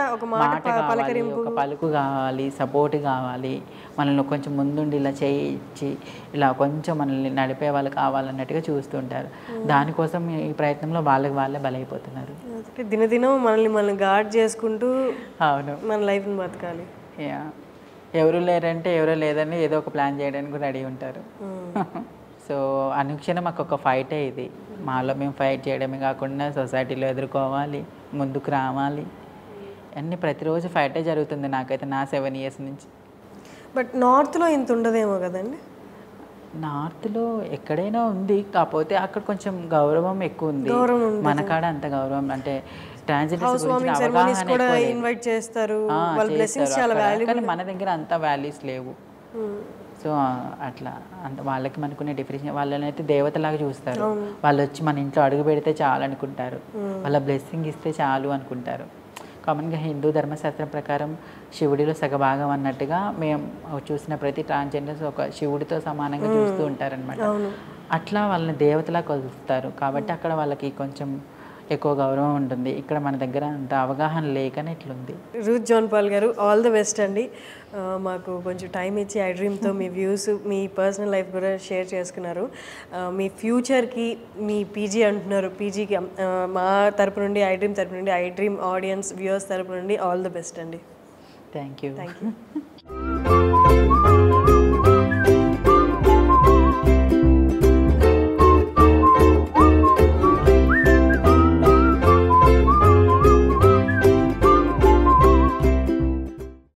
Speaker 3: మాట కావాలి, ఒక పలుకు కావాలి, సపోర్ట్ కావాలి, మనల్ని కొంచెం ముందుండి ఇలా చేయించి ఇలా కొంచెం మనల్ని నడిపే వాళ్ళు కావాలన్నట్టుగా చూస్తుంటారు. దానికోసం ఈ ప్రయత్నంలో వాళ్ళే బలైపోతున్నారు.
Speaker 2: దినదినం మనల్ని గార్డ్ చేసుకుంటూ
Speaker 3: అవును
Speaker 2: మన లైఫ్ని బతకాలి.
Speaker 3: ఎవరు లేరంటే ఎవరో లేదని ఏదో ఒక ప్లాన్ చేయడానికి కూడా రెడీ ఉంటారు. సో అనుక్షణం మాకు ఒక ఫైటే ఇది. మాలో మేము ఫైట్ చేయడమే కాకుండా సొసైటీలో ఎదుర్కోవాలి, ముందుకు రావాలి, అన్నీ ప్రతిరోజు ఫైటే జరుగుతుంది నాకైతే నా 7 years నుంచి.
Speaker 2: బట్ నార్త్లో ఇంత ఉండదేమో కదండి?
Speaker 3: నార్త్లో ఎక్కడైనా ఉంది, కాకపోతే అక్కడ కొంచెం గౌరవం ఎక్కువ ఉంది. మన కాడ అంత గౌరవం అంటే ట్రాన్స్జెండర్స్ గురించి అవగాహన కానీ మన దగ్గర అంత వాల్యూస్ లేవు. సో అట్లా అంత వాళ్ళకి మనకునే డిఫరెన్స్. వాళ్ళని అయితే దేవతలాగా చూస్తారు. వాళ్ళు వచ్చి మన ఇంట్లో అడుగు పెడితే చాలు అనుకుంటారు, వాళ్ళ బ్లెస్సింగ్ ఇస్తే చాలు అనుకుంటారు. కామన్గా హిందూ ధర్మశాస్త్రం ప్రకారం శివుడిలో సగభాగం అన్నట్టుగా మేము చూసిన ప్రతి ట్రాన్స్జెండర్స్ ఒక శివుడితో సమానంగా చూస్తూ ఉంటారనమాట. అట్లా వాళ్ళని దేవతలా కొలుస్తారు. కాబట్టి అక్కడ వాళ్ళకి కొంచెం ఎక్కువ గౌరవం ఉంటుంది. ఇక్కడ మన దగ్గర అంత అవగాహన లేకనే ఇట్లుంది.
Speaker 2: రూత్ జాన్ పాల్ గారు, ఆల్ ద బెస్ట్ అండి. మాకు కొంచెం టైం ఇచ్చి ఐ డ్రీమ్తో మీ వ్యూస్, మీ పర్సనల్ లైఫ్ కూడా షేర్ చేసుకున్నారు. మీ ఫ్యూచర్కి మీ పీజీ అంటున్నారు, పీజీకి మా తరపు నుండి, ఐ డ్రీమ్ తరపు నుండి, ఐ డ్రీమ్ ఆడియన్స్ వ్యూవర్స్ తరపు నుండి ఆల్ ద బెస్ట్ అండి.
Speaker 3: Thank you.